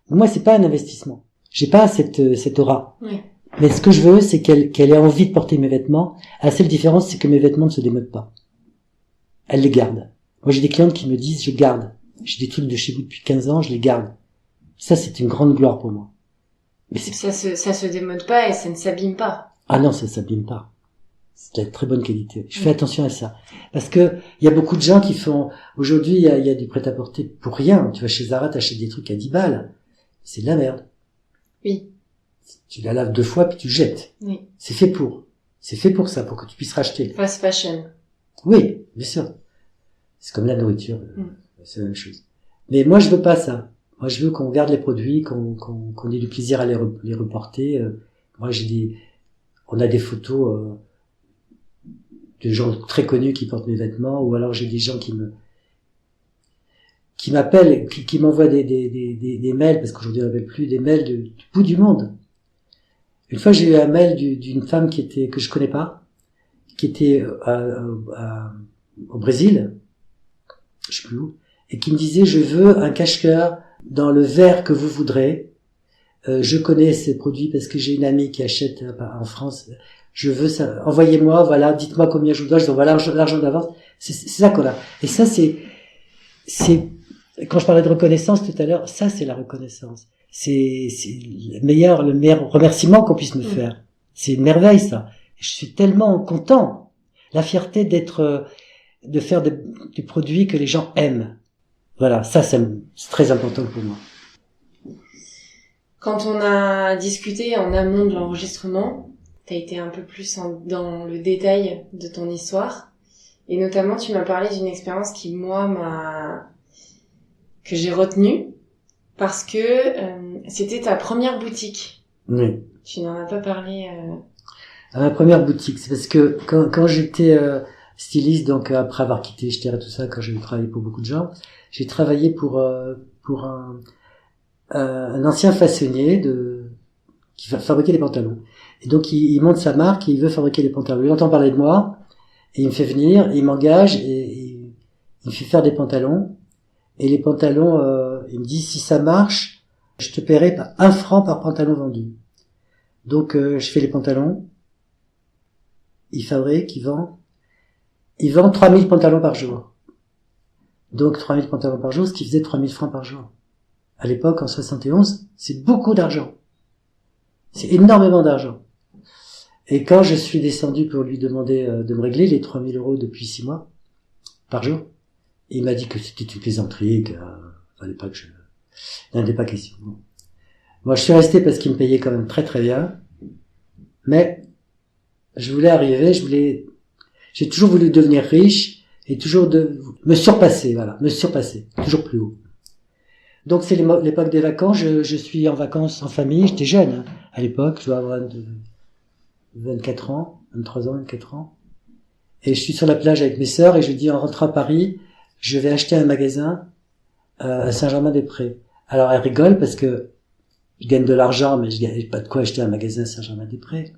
Moi c'est pas un investissement. J'ai pas cette aura. Oui. Mais ce que je veux, c'est qu'elle ait envie de porter mes vêtements. La seule différence, c'est que mes vêtements ne se démodent pas. Elle les garde. Moi, j'ai des clientes qui me disent, je garde. J'ai des trucs de chez vous depuis 15 ans, je les garde. Ça, c'est une grande gloire pour moi. Mais ça se démode pas et ça ne s'abîme pas. Ah non, ça s'abîme pas. C'est de la très bonne qualité. Je fais attention à ça. Parce que, il y a beaucoup de gens qui font, aujourd'hui, il y a du prêt-à-porter pour rien. Tu vas chez Zara, t'achètes des trucs à 10 balles. C'est de la merde. Oui. Tu la laves 2 fois puis tu jettes. Oui. C'est fait pour ça, pour que tu puisses racheter. Fast fashion. Oui, bien sûr. C'est comme la nourriture. C'est la même chose. Mais moi, je veux pas ça. Moi, je veux qu'on garde les produits, qu'on ait du plaisir à les reporter. Moi, on a des photos de gens très connus qui portent mes vêtements, ou alors j'ai des gens qui m'appellent, qui m'envoient des mails, parce qu'aujourd'hui on n'appelle plus, des mails du bout du monde. Une fois j'ai eu un mail d'une femme que je connais pas, qui était au Brésil, je sais plus où, et qui me disait, je veux un cache-cœur dans le vert que vous voudrez, je connais ces produits parce que j'ai une amie qui achète en France. Je veux ça. Envoyez-moi, voilà, dites-moi combien je vous dois. Je dis voilà l'argent d'avance. C'est ça qu'on a. Et ça c'est quand je parlais de reconnaissance tout à l'heure, ça c'est la reconnaissance. C'est le meilleur remerciement qu'on puisse me faire. C'est une merveille ça. Je suis tellement content. La fierté de faire des produits que les gens aiment. Voilà, ça c'est très important pour moi. Quand on a discuté en amont de l'enregistrement, t'as été un peu plus dans le détail de ton histoire. Et notamment, tu m'as parlé d'une expérience qui, moi, que j'ai retenue. Parce que c'était ta première boutique. Oui. Tu n'en as pas parlé. À ma première boutique, c'est parce que quand j'étais styliste, donc après avoir quitté Jeter et tout ça, quand j'ai travaillé pour beaucoup de gens, j'ai travaillé pour un ancien façonnier qui fabriquait des pantalons. Et donc il monte sa marque et il veut fabriquer des pantalons. Il entend parler de moi et il me fait venir, il m'engage et il me fait faire des pantalons. Et les pantalons, il me dit si ça marche, je te paierai 1 franc par pantalon vendu. Donc je fais les pantalons. Il fabrique, il vend 3000 pantalons par jour. Donc 3000 pantalons par jour, ce qui faisait 3000 francs par jour. À l'époque, en 71, c'est beaucoup d'argent. C'est énormément d'argent. Et quand je suis descendu pour lui demander de me régler les 3000 € depuis 6 mois, par jour, il m'a dit que c'était une plaisanterie, qu'il fallait pas que il n'en était pas question. Moi, je suis resté parce qu'il me payait quand même très très bien, mais je voulais arriver, j'ai toujours voulu devenir riche et toujours me surpasser, toujours plus haut. Donc c'est l'époque des vacances, je suis en vacances en famille, j'étais jeune, hein, à l'époque, je dois avoir 24 ans, 23 ans, 24 ans. Et je suis sur la plage avec mes sœurs et je dis en rentrant à Paris, je vais acheter un magasin à Saint-Germain-des-Prés. Alors elle rigole parce que je gagne de l'argent, mais je gagne pas de quoi acheter un magasin à Saint-Germain-des-Prés.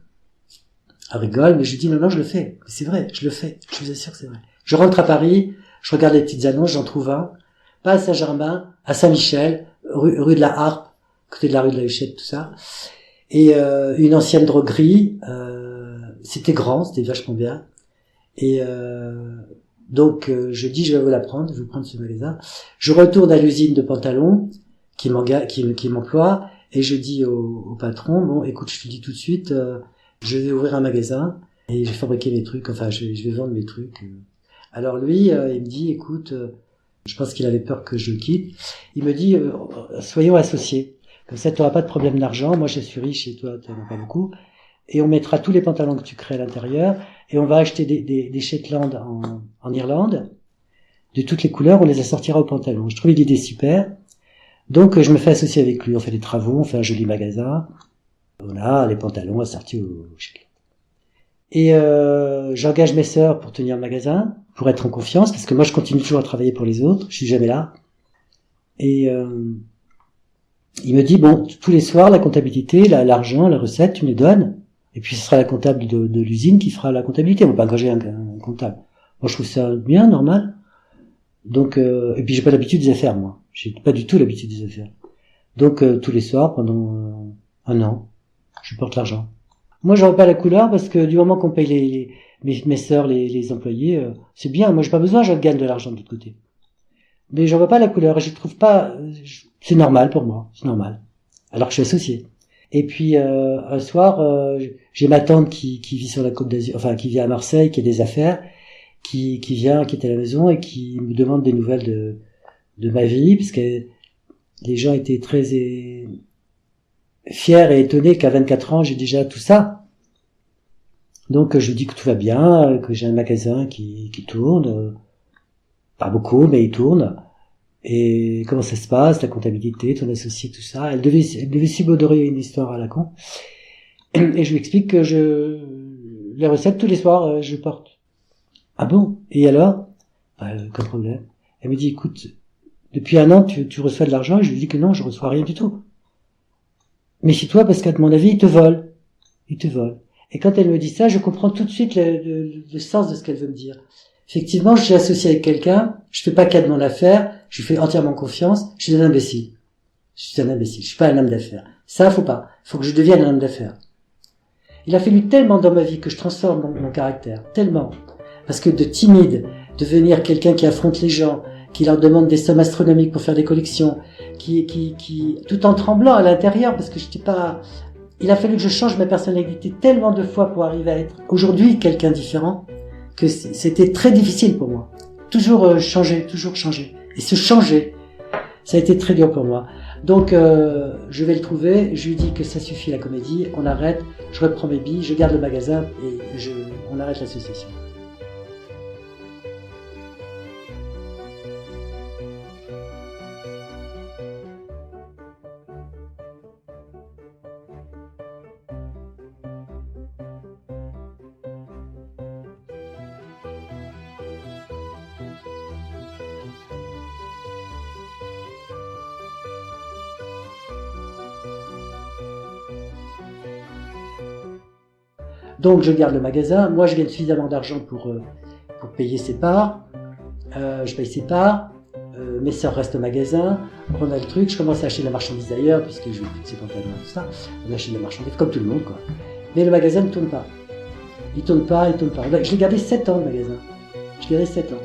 Elle rigole, mais je lui dis non, je le fais. C'est vrai, je le fais. Je vous assure que c'est vrai. Je rentre à Paris, je regarde les petites annonces, j'en trouve un. Pas à Saint-Germain, à Saint-Michel, rue de la Harpe, côté de la rue de la Huchette, tout ça. Et une ancienne droguerie, c'était grand, c'était vachement bien. Et donc je dis je vais vous la prendre, je vais prendre ce magasin. Je retourne à l'usine de pantalons qui m'emploie et je dis au patron bon écoute je te dis tout de suite je vais ouvrir un magasin et je vais fabriquer mes trucs, enfin je vais vendre mes trucs. Alors lui il me dit écoute je pense qu'il avait peur que je quitte. Il me dit soyons associés. Comme ça tu n'auras pas de problème d'argent, moi je suis riche et toi tu n'en as pas beaucoup. Et on mettra tous les pantalons que tu crées à l'intérieur, et on va acheter des Shetland en Irlande, de toutes les couleurs, on les assortira aux pantalons. Je trouve l'idée super. Donc je me fais associer avec lui, on fait des travaux, on fait un joli magasin. Voilà, les pantalons assortis au Shetland. Et j'engage mes sœurs pour tenir le magasin, pour être en confiance, parce que moi je continue toujours à travailler pour les autres, je suis jamais là. Et il me dit, bon, tous les soirs, la comptabilité, l'argent, la recette, tu me les donnes. Et puis ce sera la comptable de l'usine qui fera la comptabilité. On va pas engager un comptable. Moi je trouve ça bien, normal. Donc et puis j'ai pas l'habitude des affaires, moi. J'ai pas du tout l'habitude des affaires. Donc tous les soirs pendant 1 an, je porte l'argent. Moi j'en vois pas la couleur parce que du moment qu'on paye mes sœurs, les employés, c'est bien. Moi j'ai pas besoin, je gagne de l'argent de l'autre côté. Mais j'en vois pas la couleur et je trouve pas. C'est normal pour moi, c'est normal. Alors que je suis associé. Et puis un soir, j'ai ma tante qui vit sur la Côte d'Azur, enfin qui vient à Marseille, qui a des affaires, qui est à la maison et qui me demande des nouvelles de ma vie, parce que les gens étaient très fiers et étonnés qu'à 24 ans j'ai déjà tout ça. Donc je lui dis que tout va bien, que j'ai un magasin qui tourne, pas beaucoup mais il tourne. Et comment ça se passe, la comptabilité, ton associé, tout ça. Elle devait subodorer une histoire à la con. Et je lui explique que les recettes, tous les soirs, je porte. Ah bon? Et alors? Aucun problème. Elle me dit, écoute, depuis 1 an, tu reçois de l'argent, et je lui dis que non, je reçois rien du tout. Méfie-toi, parce qu'à mon avis, ils te volent. Ils te volent. Et quand elle me dit ça, je comprends tout de suite le sens de ce qu'elle veut me dire. Effectivement, je suis associé avec quelqu'un, je fais pas cas de mon affaire, je lui fais entièrement confiance, je suis un imbécile. Je suis un imbécile, je suis pas un homme d'affaires. Ça, faut pas. Faut que je devienne un homme d'affaires. Il a fallu tellement dans ma vie que je transforme mon caractère. Tellement. Parce que de timide, devenir quelqu'un qui affronte les gens, qui leur demande des sommes astronomiques pour faire des collections, tout en tremblant à l'intérieur, parce que j'étais pas... Il a fallu que je change ma personnalité tellement de fois pour arriver à être aujourd'hui quelqu'un différent, que c'était très difficile pour moi. Toujours changer. Et se changer, ça a été très dur pour moi. Donc, je vais le trouver, je lui dis que ça suffit la comédie, on arrête, je reprends mes billes, je garde le magasin et on arrête l'association. Donc je garde le magasin, moi je gagne suffisamment d'argent pour payer ses parts, je paye ses parts, mes sœurs restent au magasin, on a le truc, je commence à acheter de la marchandise ailleurs, puisque je veux plus de ces pantalons et tout ça, on achète de la marchandise comme tout le monde quoi. Mais le magasin ne tourne pas. Il tourne pas. Je l'ai gardé 7 ans le magasin. Je l'ai gardé 7 ans.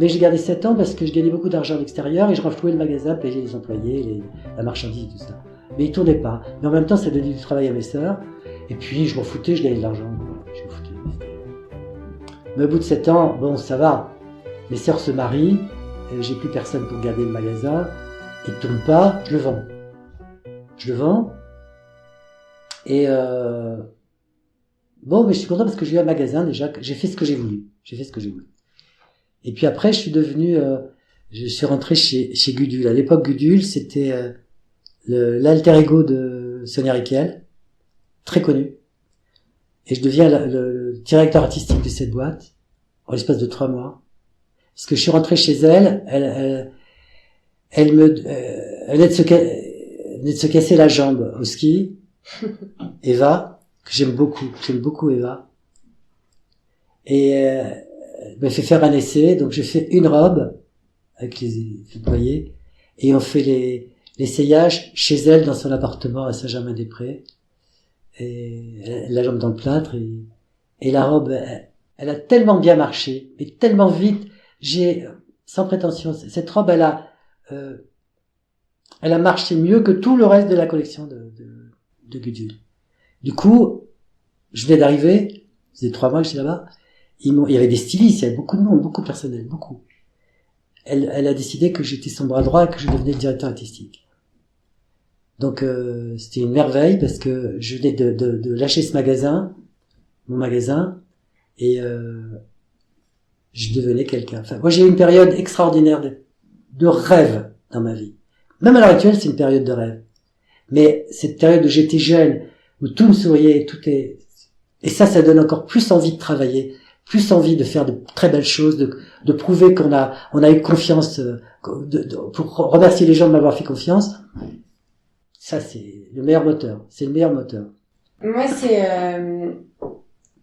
Mais j'ai gardé 7 ans parce que je gagnais beaucoup d'argent à l'extérieur et je renflouais le magasin, payais les employés, la marchandise et tout ça. Mais il tournait pas. Mais en même temps, ça donnait du travail à mes sœurs. Et puis, je m'en foutais, je gagnais de l'argent. Je m'en foutais. Mais au bout de 7 ans, bon, ça va. Mes sœurs se marient, j'ai plus personne pour garder le magasin. Il ne tourne pas, je le vends. Je le vends. Et bon, mais je suis content parce que j'ai eu un magasin déjà, j'ai fait ce que j'ai voulu. Et puis après, je suis rentré chez Gudule. À l'époque, Gudule, c'était l'alter ego de Sonia Rykiel, très connu. Et je deviens le directeur artistique de cette boîte en l'espace de 3 mois. Parce que je suis rentré chez elle, elle venait de se casser la jambe au ski. Eva, que j'aime beaucoup Eva. Et elle m'a fait faire un essai, donc j'ai fait une robe avec les employés et on fait l'essayage chez elle dans son appartement à Saint-Germain-des-Prés. Et la jambe dans le plâtre et la robe, elle a tellement bien marché, et tellement vite, sans prétention, cette robe, elle a marché mieux que tout le reste de la collection de Gudule. Du coup, je venais d'arriver, ça faisait 3 mois que j'étais là-bas, il y avait des stylistes, il y avait beaucoup de monde, beaucoup de personnel, beaucoup. Elle a décidé que j'étais son bras droit et que je devenais le directeur artistique. Donc c'était une merveille parce que je venais de lâcher mon magasin, et je devenais quelqu'un. Enfin, moi j'ai eu une période extraordinaire de rêve dans ma vie. Même à l'heure actuelle, c'est une période de rêve. Mais cette période où j'étais jeune, où tout me souriait, et ça donne encore plus envie de travailler, plus envie de faire de très belles choses, de prouver qu'on a eu confiance, pour remercier les gens de m'avoir fait confiance. Ça, c'est le meilleur moteur. Moi, c'est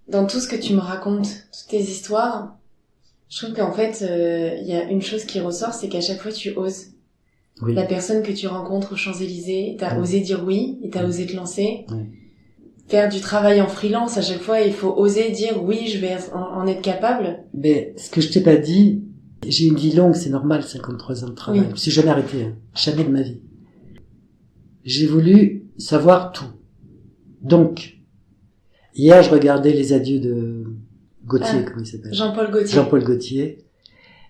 dans tout ce que tu me racontes, toutes tes histoires, je trouve qu'en fait, il y a une chose qui ressort, c'est qu'à chaque fois, tu oses. Oui. La personne que tu rencontres aux Champs-Élysées, t'as osé dire oui, et t'as osé te lancer. Oui. Faire du travail en freelance, à chaque fois, il faut oser dire oui, je vais en être capable. Mais ce que je t'ai pas dit, j'ai une vie longue, c'est normal, 53 ans de travail. Oui. Je me suis jamais arrêté, jamais de ma vie. J'ai voulu savoir tout. Donc, hier, je regardais les adieux de Gauthier, comment il s'appelle ? Jean-Paul Gaultier.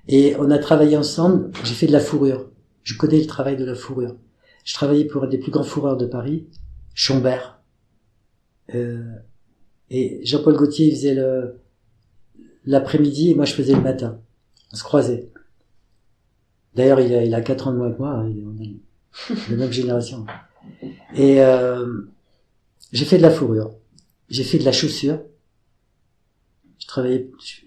Et on a travaillé ensemble, j'ai fait de la fourrure. Je connais le travail de la fourrure. Je travaillais pour un des plus grands fourreurs de Paris, Schombert. Et Jean-Paul Gaultier, il faisait l'après-midi et moi je faisais le matin. On se croisait. D'ailleurs, il a 4 ans de moins que moi, hein, on est de la même génération. Et j'ai fait de la fourrure. J'ai fait de la chaussure.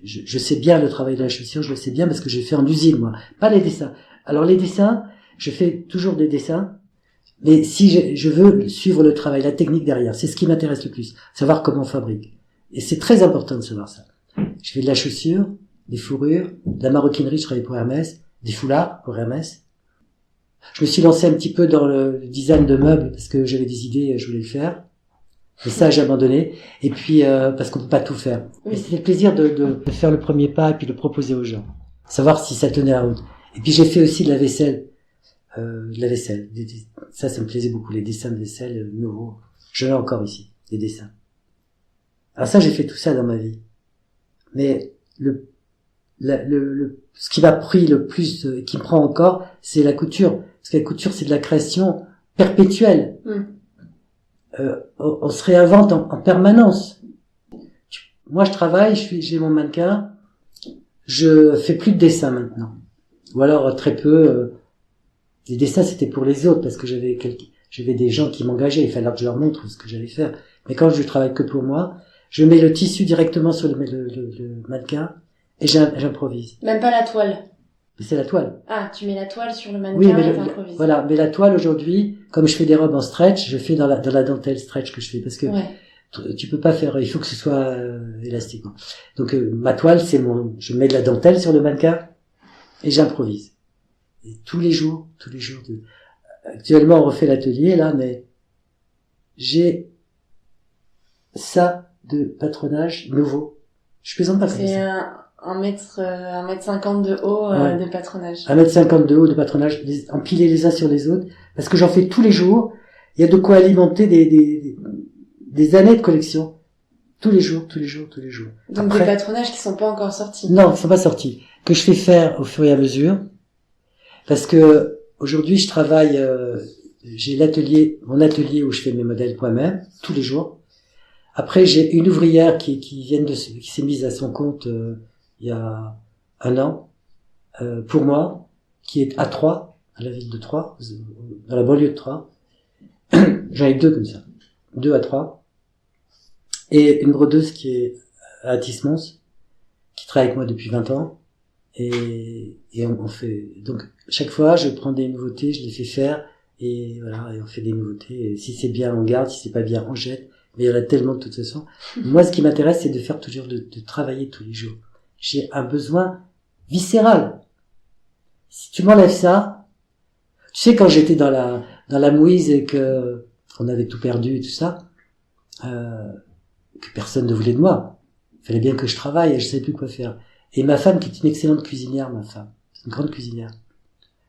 Je sais bien le travail de la chaussure, je le sais bien parce que j'ai fait en usine, moi. Pas les dessins. Alors les dessins, je fais toujours des dessins, mais si je veux suivre le travail, la technique derrière, c'est ce qui m'intéresse le plus, savoir comment on fabrique. Et c'est très important de savoir ça. Je fais de la chaussure, des fourrures, de la maroquinerie, je travaille pour Hermès, des foulards pour Hermès. Je me suis lancé un petit peu dans le design de meubles parce que j'avais des idées, je voulais le faire. Et ça, j'ai abandonné. Et puis, parce qu'on peut pas tout faire. Oui. Mais c'était le plaisir de faire le premier pas et puis de le proposer aux gens. Savoir si ça tenait la route. Et puis, j'ai fait aussi de la vaisselle. Ça me plaisait beaucoup. Les dessins de vaisselle nouveaux. Je l'ai encore ici, des dessins. Alors ça, j'ai fait tout ça dans ma vie. Mais ce qui m'a pris le plus, qui me prend encore, c'est la couture. Parce que la couture, c'est de la création perpétuelle. On se réinvente en permanence. Moi, je travaille, j'ai mon mannequin, je fais plus de dessins maintenant. Ou alors très peu. Les dessins, c'était pour les autres, parce que j'avais des gens qui m'engageaient, il fallait que je leur montre ce que j'allais faire. Mais quand je travaille que pour moi, je mets le tissu directement sur le mannequin et j'improvise. Même pas la toile. Mais c'est la toile. Ah, tu mets la toile sur le mannequin Oui, mais et t'improvises. voilà. Mais la toile aujourd'hui, comme je fais des robes en stretch, je fais dans la dentelle stretch que je fais, parce que tu peux pas faire, il faut que ce soit élastique. Donc ma toile, je mets de la dentelle sur le mannequin et j'improvise. Et tous les jours. Actuellement, on refait l'atelier là, mais j'ai ça de patronage nouveau. Je plaisante pas comme ça. C'est 1m50 de haut de patronage. 1m50 de haut de patronage, empilés les uns sur les autres, parce que j'en fais tous les jours. Il y a de quoi alimenter des années de collection. Tous les jours. Donc Après, des patronages qui sont pas encore sortis. Non, ils sont pas sortis. Que je fais faire au fur et à mesure. Parce que aujourd'hui, je travaille, j'ai mon atelier où je fais mes modèles moi-même, tous les jours. Après, j'ai une ouvrière qui s'est mise à son compte il y a 1 an, pour moi, qui est à Troyes, à la ville de Troyes, dans la banlieue de Troyes. J'en ai 2 comme ça, 2 à 3. Et une brodeuse qui est à Tismons, qui travaille avec moi depuis 20 ans. Et on fait, donc, chaque fois, je prends des nouveautés, je les fais faire, et voilà, et on fait des nouveautés. Et si c'est bien, on garde, si c'est pas bien, on jette. Mais il y en a tellement de toute façon. Moi, ce qui m'intéresse, c'est de faire toujours, de travailler tous les jours. J'ai un besoin viscéral. Si tu m'enlèves ça, tu sais, quand j'étais dans la mouise et qu'on avait tout perdu et tout ça, que personne ne voulait de moi. Il fallait bien que je travaille et je savais plus quoi faire. Et ma femme, qui est une excellente cuisinière, c'est une grande cuisinière.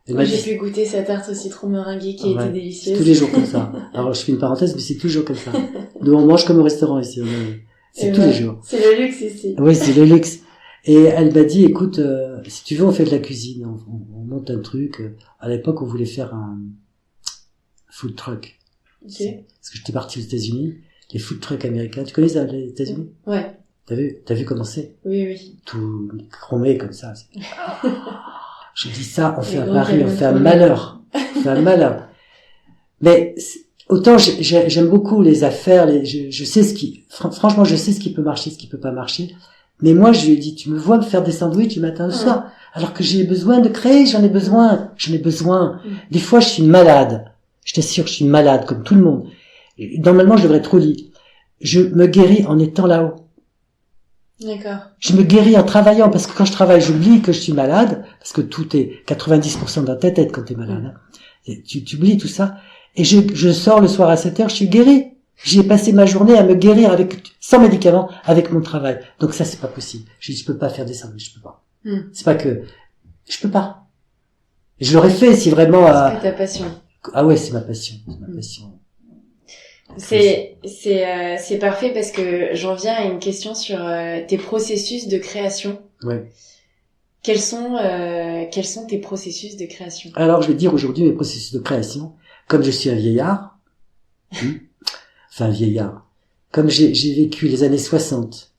Moi, j'ai pu goûter sa tarte au citron meringuée qui était délicieuse. C'est tous les jours comme ça. Alors, je fais une parenthèse, mais c'est toujours comme ça. Nous, on mange comme au restaurant ici. C'est tous les jours. C'est le luxe ici. Oui, c'est le luxe. Et elle m'a dit, écoute, si tu veux, on fait de la cuisine. On monte un truc. À l'époque, on voulait faire un food truck. Okay. Parce que j'étais parti aux États-Unis. Les food trucks américains. Tu connais ça, les États-Unis? Ouais. T'as vu comment c'est? Oui. Tout chromé comme ça. Je dis ça, on fait un pari, on fait un malheur. On fait un malheur. Mais autant j'aime beaucoup les affaires, je sais franchement, je sais ce qui peut marcher, ce qui peut pas marcher. Mais moi, je lui ai dit, tu me vois me faire des sandwichs du matin au soir, alors que j'ai besoin de créer, j'en ai besoin. Des fois, je suis malade. Je t'assure, je suis malade, comme tout le monde. Normalement, je devrais être au lit. Je me guéris en étant là-haut. D'accord. Je me guéris en travaillant, parce que quand je travaille, j'oublie que je suis malade, parce que tout est 90% dans ta tête quand t'es malade. Hein. Et tu oublies tout ça. Et je sors le soir à 7h, je suis guéri. J'ai passé ma journée à me guérir sans médicaments, avec mon travail. Donc ça, c'est pas possible. Je peux pas faire des sandwichs, je peux pas. C'est pas que, je peux pas. Je l'aurais fait si vraiment, c'est ta passion. Ah ouais, c'est ma passion. C'est parfait parce que j'en viens à une question sur tes processus de création. Ouais. Quels sont tes processus de création? Alors, je vais dire aujourd'hui mes processus de création. Comme je suis un vieillard, enfin vieillard, comme j'ai vécu les années 60.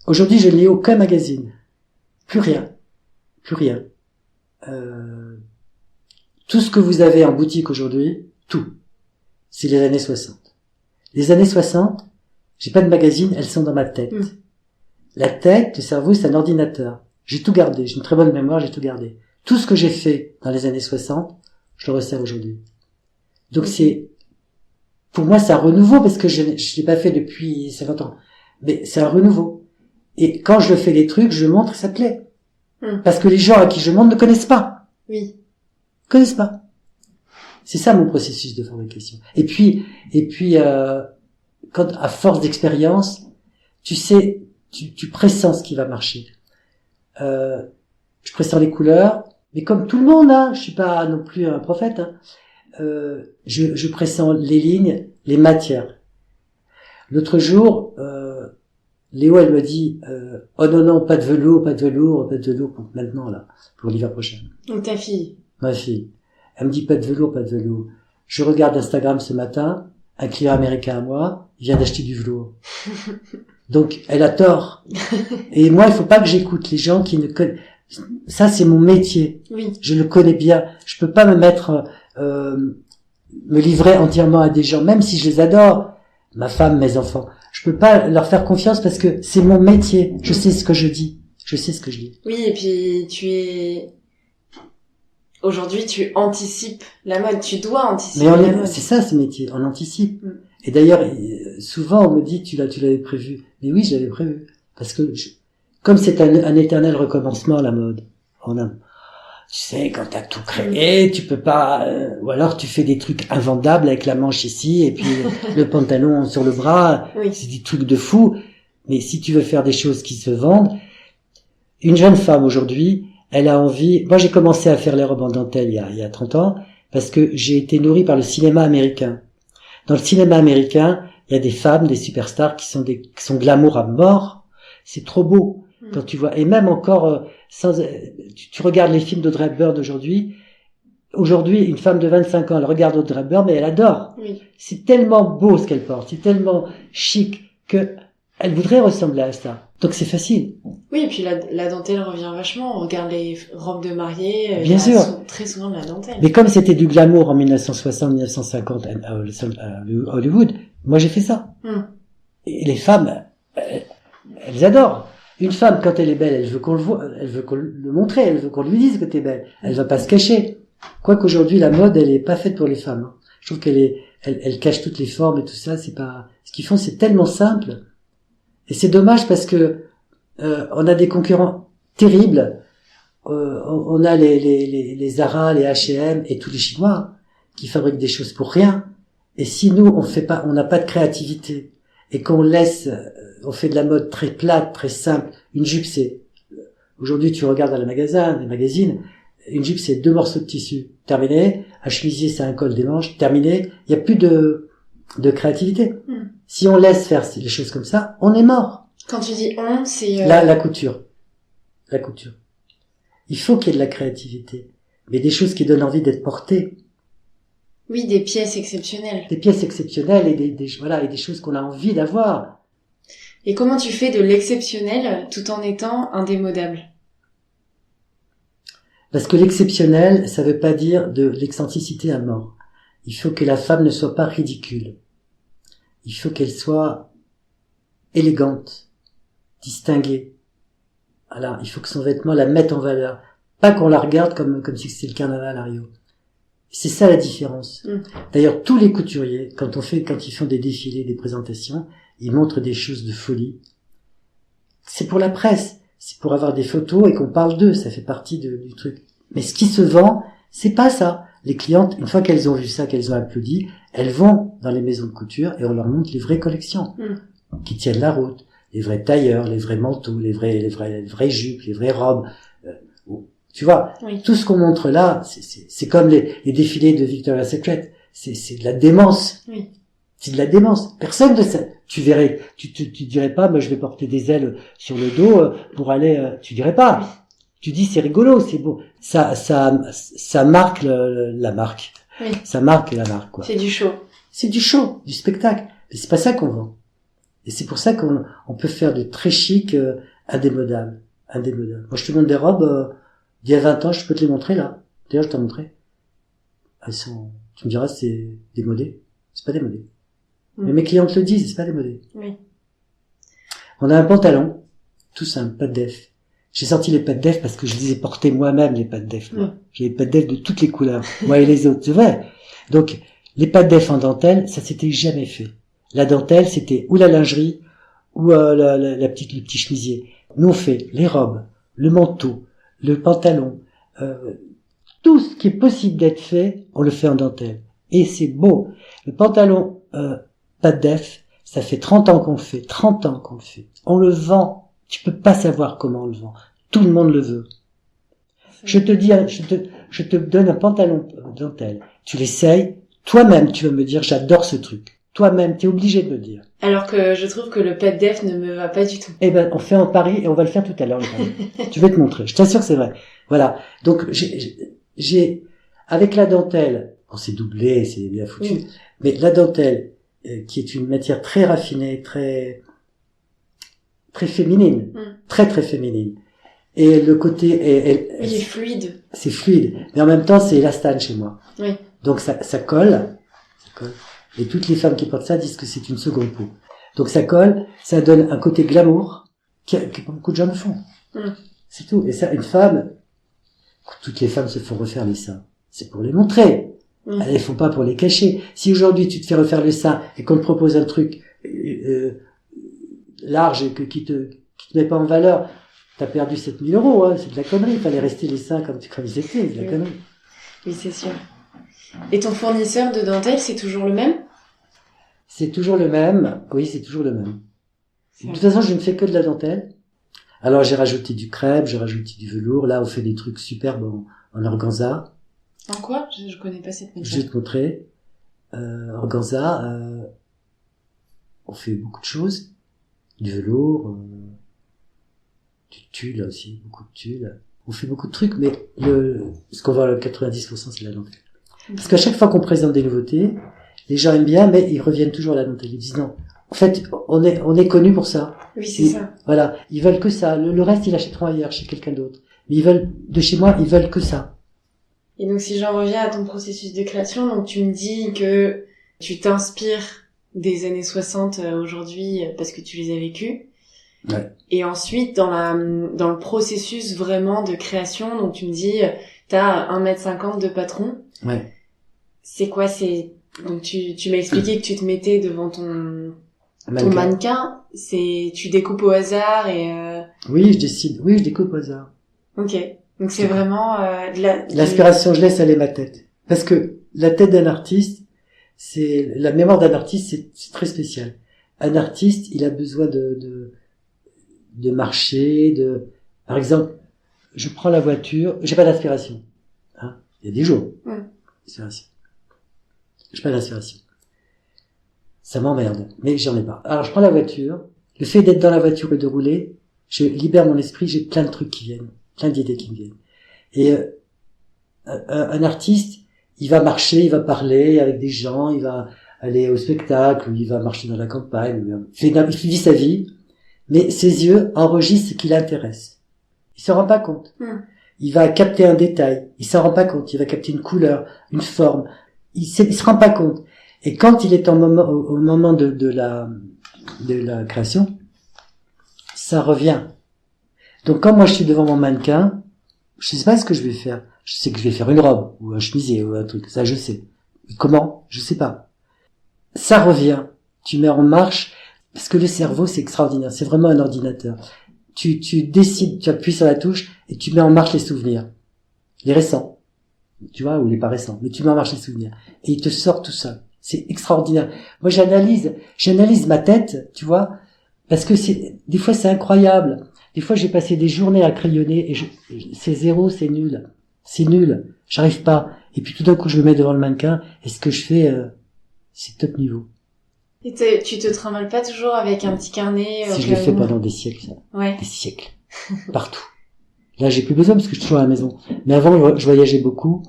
Aujourd'hui, je ne lis aucun magazine. Plus rien. Tout ce que vous avez en boutique aujourd'hui, tout. C'est les années 60. Les années 60, j'ai pas de magazine, elles sont dans ma tête. La tête, le cerveau, c'est un ordinateur. J'ai tout gardé, j'ai une très bonne mémoire, j'ai tout gardé. Tout ce que j'ai fait dans les années 60, je le resserre aujourd'hui. Donc pour moi, c'est un renouveau, parce que je l'ai pas fait depuis 50 ans. Mais c'est un renouveau. Et quand je fais les trucs, je montre, ça plaît. Parce que les gens à qui je montre ne connaissent pas. Oui. connaissent pas. C'est ça mon processus de fabrication. Et puis, quand à force d'expérience, tu sais, tu pressens ce qui va marcher. Je pressens les couleurs, mais comme tout le monde, hein, je suis pas non plus un prophète, hein, je pressens les lignes, les matières. L'autre jour, Léo, elle me dit, oh non, pas de velours pour maintenant, là, pour l'hiver prochain. Donc ta fille. Ma fille. Elle me dit, pas de velours. Je regarde Instagram ce matin, un client américain à moi, il vient d'acheter du velours. Donc, elle a tort. Et moi, il faut pas que j'écoute les gens qui ne connaissent. Ça, c'est mon métier. Oui. Je le connais bien. Je peux pas me mettre, me livrer entièrement à des gens, même si je les adore. Ma femme, mes enfants. Je peux pas leur faire confiance parce que c'est mon métier. Je sais ce que je dis. Oui, et puis aujourd'hui, tu anticipes la mode. Tu dois anticiper la mode. C'est ça, ce métier. On anticipe. Et d'ailleurs, souvent, on me dit, tu l'avais prévu. Mais oui, je l'avais prévu. Parce que, comme c'est un éternel recommencement, la mode. Tu sais, quand t'as tout créé, tu peux pas, ou alors tu fais des trucs invendables avec la manche ici, et puis le pantalon sur le bras. Oui. C'est des trucs de fou. Mais si tu veux faire des choses qui se vendent, une jeune femme aujourd'hui, elle a envie, moi j'ai commencé à faire les robes en dentelle il y a 30 ans, parce que j'ai été nourri par le cinéma américain. Dans le cinéma américain, il y a des femmes, des superstars qui sont glamour à mort. C'est trop beau. Quand tu vois, et même encore, tu regardes les films d'Audrey Hepburn aujourd'hui, une femme de 25 ans, elle regarde Audrey Hepburn, mais elle adore. Oui. C'est tellement beau ce qu'elle porte, c'est tellement chic que elle voudrait ressembler à ça. Donc c'est facile. Oui, et puis la dentelle revient vachement. On regarde les robes de mariée. Bien sûr. Très souvent de la dentelle. Mais comme c'était du glamour en 1960-1950 à Hollywood, moi j'ai fait ça. Et les femmes, elles adorent. Une femme, quand elle est belle, elle veut qu'on le voit, elle veut qu'on le montre, elle veut qu'on lui dise que t'es belle. Elle va pas se cacher. Quoiqu'aujourd'hui, la mode, elle est pas faite pour les femmes. Hein. Je trouve elle cache toutes les formes et tout ça, c'est pas, ce qu'ils font, c'est tellement simple. Et c'est dommage parce que, on a des concurrents terribles. On a les Zara, les H&M et tous les Chinois qui fabriquent des choses pour rien. Et si nous, on n'a pas de créativité et qu'on on fait de la mode très plate, très simple. Une jupe, aujourd'hui tu regardes dans les magazines, une jupe c'est 2 morceaux de tissu, terminé. Un chemisier c'est un col des manches, terminé. Il y a plus de créativité. Si on laisse faire les choses comme ça, on est mort. Quand tu dis on, c'est la couture. Il faut qu'il y ait de la créativité, mais des choses qui donnent envie d'être portées. Oui, des pièces exceptionnelles. Des pièces exceptionnelles et des choses qu'on a envie d'avoir. Et comment tu fais de l'exceptionnel tout en étant indémodable? Parce que l'exceptionnel, ça veut pas dire de l'excentricité à mort. Il faut que la femme ne soit pas ridicule. Il faut qu'elle soit élégante, distinguée. Voilà, il faut que son vêtement la mette en valeur. Pas qu'on la regarde comme si c'était le carnaval à Rio. C'est ça la différence. D'ailleurs, tous les couturiers, quand ils font des défilés, des présentations, ils montrent des choses de folie. C'est pour la presse, c'est pour avoir des photos et qu'on parle d'eux, ça fait partie du truc. Mais ce qui se vend, c'est pas ça. Les clientes, une fois qu'elles ont vu ça, qu'elles ont applaudi, elles vont dans les maisons de couture et on leur montre les vraies collections qui tiennent la route, les vrais tailleurs, les vrais manteaux, les vraies jupes, les vraies robes. Tu vois, tout ce qu'on montre là, c'est comme les défilés de Victoria's Secret. C'est de la démence. Oui. C'est de la démence. Personne ne sait. Tu verrais, tu dirais pas, moi je vais porter des ailes sur le dos pour aller. Tu dirais pas. Oui. Tu dis c'est rigolo, c'est beau. Ça marque la marque. Oui. Ça marque la marque quoi. C'est du show. C'est du show, du spectacle. Mais c'est pas ça qu'on vend. Et c'est pour ça qu'on peut faire de très chic indémodable. Moi je te montre des robes d'il y a 20 ans, je peux te les montrer là. D'ailleurs je t'en montrerai. Tu me diras c'est démodé. C'est pas démodé. Mais mes clients te le disent, c'est pas démodé. Oui. On a un pantalon, tout simple, pas de def. J'ai sorti les pattes def parce que je les ai portés moi-même, les pattes def. J'ai les pattes def de toutes les couleurs, moi et les autres, c'est vrai. Donc, les pattes def en dentelle, ça s'était jamais fait. La dentelle, c'était ou la lingerie, ou le petit chemisier. Nous, on fait les robes, le manteau, le pantalon, Tout ce qui est possible d'être fait, on le fait en dentelle. Et c'est beau. Le pantalon pas de def, ça fait 30 ans qu'on le fait. 30 ans qu'on le fait. On le vend. Tu peux pas savoir comment on le vend. Tout le monde le veut. Je te donne un pantalon dentelle. Tu l'essayes. Toi-même, tu vas me dire, j'adore ce truc. Toi-même, t'es obligé de me dire. Alors que je trouve que le pet def ne me va pas du tout. Eh ben, on fait en Paris et on va le faire tout à l'heure. Le pari. Je vais te montrer. Je t'assure que c'est vrai. Voilà. Donc, j'ai, avec la dentelle, on s'est doublé, c'est bien foutu. Mais la dentelle, qui est une matière très raffinée, très féminine. Très, très féminine. Et le côté, Il est fluide. C'est fluide. Mais en même temps, c'est élastane chez moi. Oui. Donc ça colle. Et toutes les femmes qui portent ça disent que c'est une seconde peau. Donc ça colle, ça donne un côté glamour que beaucoup de gens le font. C'est tout. Et ça, une femme, toutes les femmes se font refaire les seins. C'est pour les montrer. Elles ne font pas pour les cacher. Si aujourd'hui tu te fais refaire le sein et qu'on te propose un truc large et qui te met pas en valeur, t'as perdu 7 000 €, hein. C'est de la connerie. Il fallait rester les seins comme ils étaient, c'est de la connerie. Oui, c'est sûr. Et ton fournisseur de dentelle, c'est toujours le même? C'est toujours le même. Oui, c'est toujours le même. De toute façon, je ne fais que de la dentelle. Alors, j'ai rajouté du crêpe, j'ai rajouté du velours. Là, on fait des trucs superbes en organza. En quoi? Je connais pas cette méthode. Je vais te montrer. Organza, on fait beaucoup de choses. Du velours, du tulle aussi, beaucoup de tulle. On fait beaucoup de trucs, mais ce qu'on voit à 90%, c'est la dentelle. Parce qu'à chaque fois qu'on présente des nouveautés, les gens aiment bien, mais ils reviennent toujours à la dentelle. Ils disent non. En fait, on est connu pour ça. Oui, c'est ça. Voilà. Ils veulent que ça. Le reste, ils l'achèteront ailleurs, chez quelqu'un d'autre. Mais de chez moi, ils veulent que ça. Et donc, si j'en reviens à ton processus de création, donc tu me dis que tu t'inspires des années 60 aujourd'hui parce que tu les as vécues. Ouais. Et ensuite, dans le processus vraiment de création, donc tu me dis, t'as 1,50 m de patron. Ouais. C'est quoi, donc tu m'as expliqué que tu te mettais devant ton mannequin, tu découpes au hasard et Oui, je décide. Oui, je découpe au hasard. Ok. Donc c'est vraiment l'inspiration, je laisse aller ma tête. Parce que la tête d'un artiste, la mémoire d'un artiste, c'est très spécial. Un artiste, il a besoin de marcher, par exemple, je prends la voiture, j'ai pas d'inspiration. Hein? Il y a des jours. Inspiration. J'ai pas d'inspiration. Ça m'emmerde, mais j'en ai pas. Alors je prends la voiture, le fait d'être dans la voiture et de rouler, je libère mon esprit, j'ai plein de trucs qui viennent, plein d'idées qui me viennent. Et un artiste, il va marcher, il va parler avec des gens, il va aller au spectacle, ou il va marcher dans la campagne, il vit sa vie, mais ses yeux enregistrent ce qui l'intéresse. Il se rend pas compte. Il va capter un détail, il s'en rend pas compte, il va capter une couleur, une forme, il se rend pas compte. Et quand il est au moment de la création, ça revient. Donc quand moi je suis devant mon mannequin, je sais pas ce que je vais faire. Je sais que je vais faire une robe, ou un chemisier, ou un truc, ça je sais. Mais comment? Je sais pas. Ça revient. Tu mets en marche, parce que le cerveau c'est extraordinaire, c'est vraiment un ordinateur. Tu décides, tu appuies sur la touche, et tu mets en marche les souvenirs. Les récents. Tu vois, ou les pas récents. Mais tu mets en marche les souvenirs. Et il te sort tout ça. C'est extraordinaire. Moi j'analyse ma tête, tu vois, parce que des fois c'est incroyable. Des fois j'ai passé des journées à crayonner, et c'est zéro, c'est nul. C'est nul. J'arrive pas. Et puis tout d'un coup je me mets devant le mannequin, et ce que je fais, c'est top niveau. Et tu te trimbales pas toujours avec un petit carnet? Si je l'ai fait pendant des siècles, ça. Ouais. Des siècles. Partout. Là, j'ai plus besoin parce que je suis toujours à la maison. Mais avant, je voyageais beaucoup.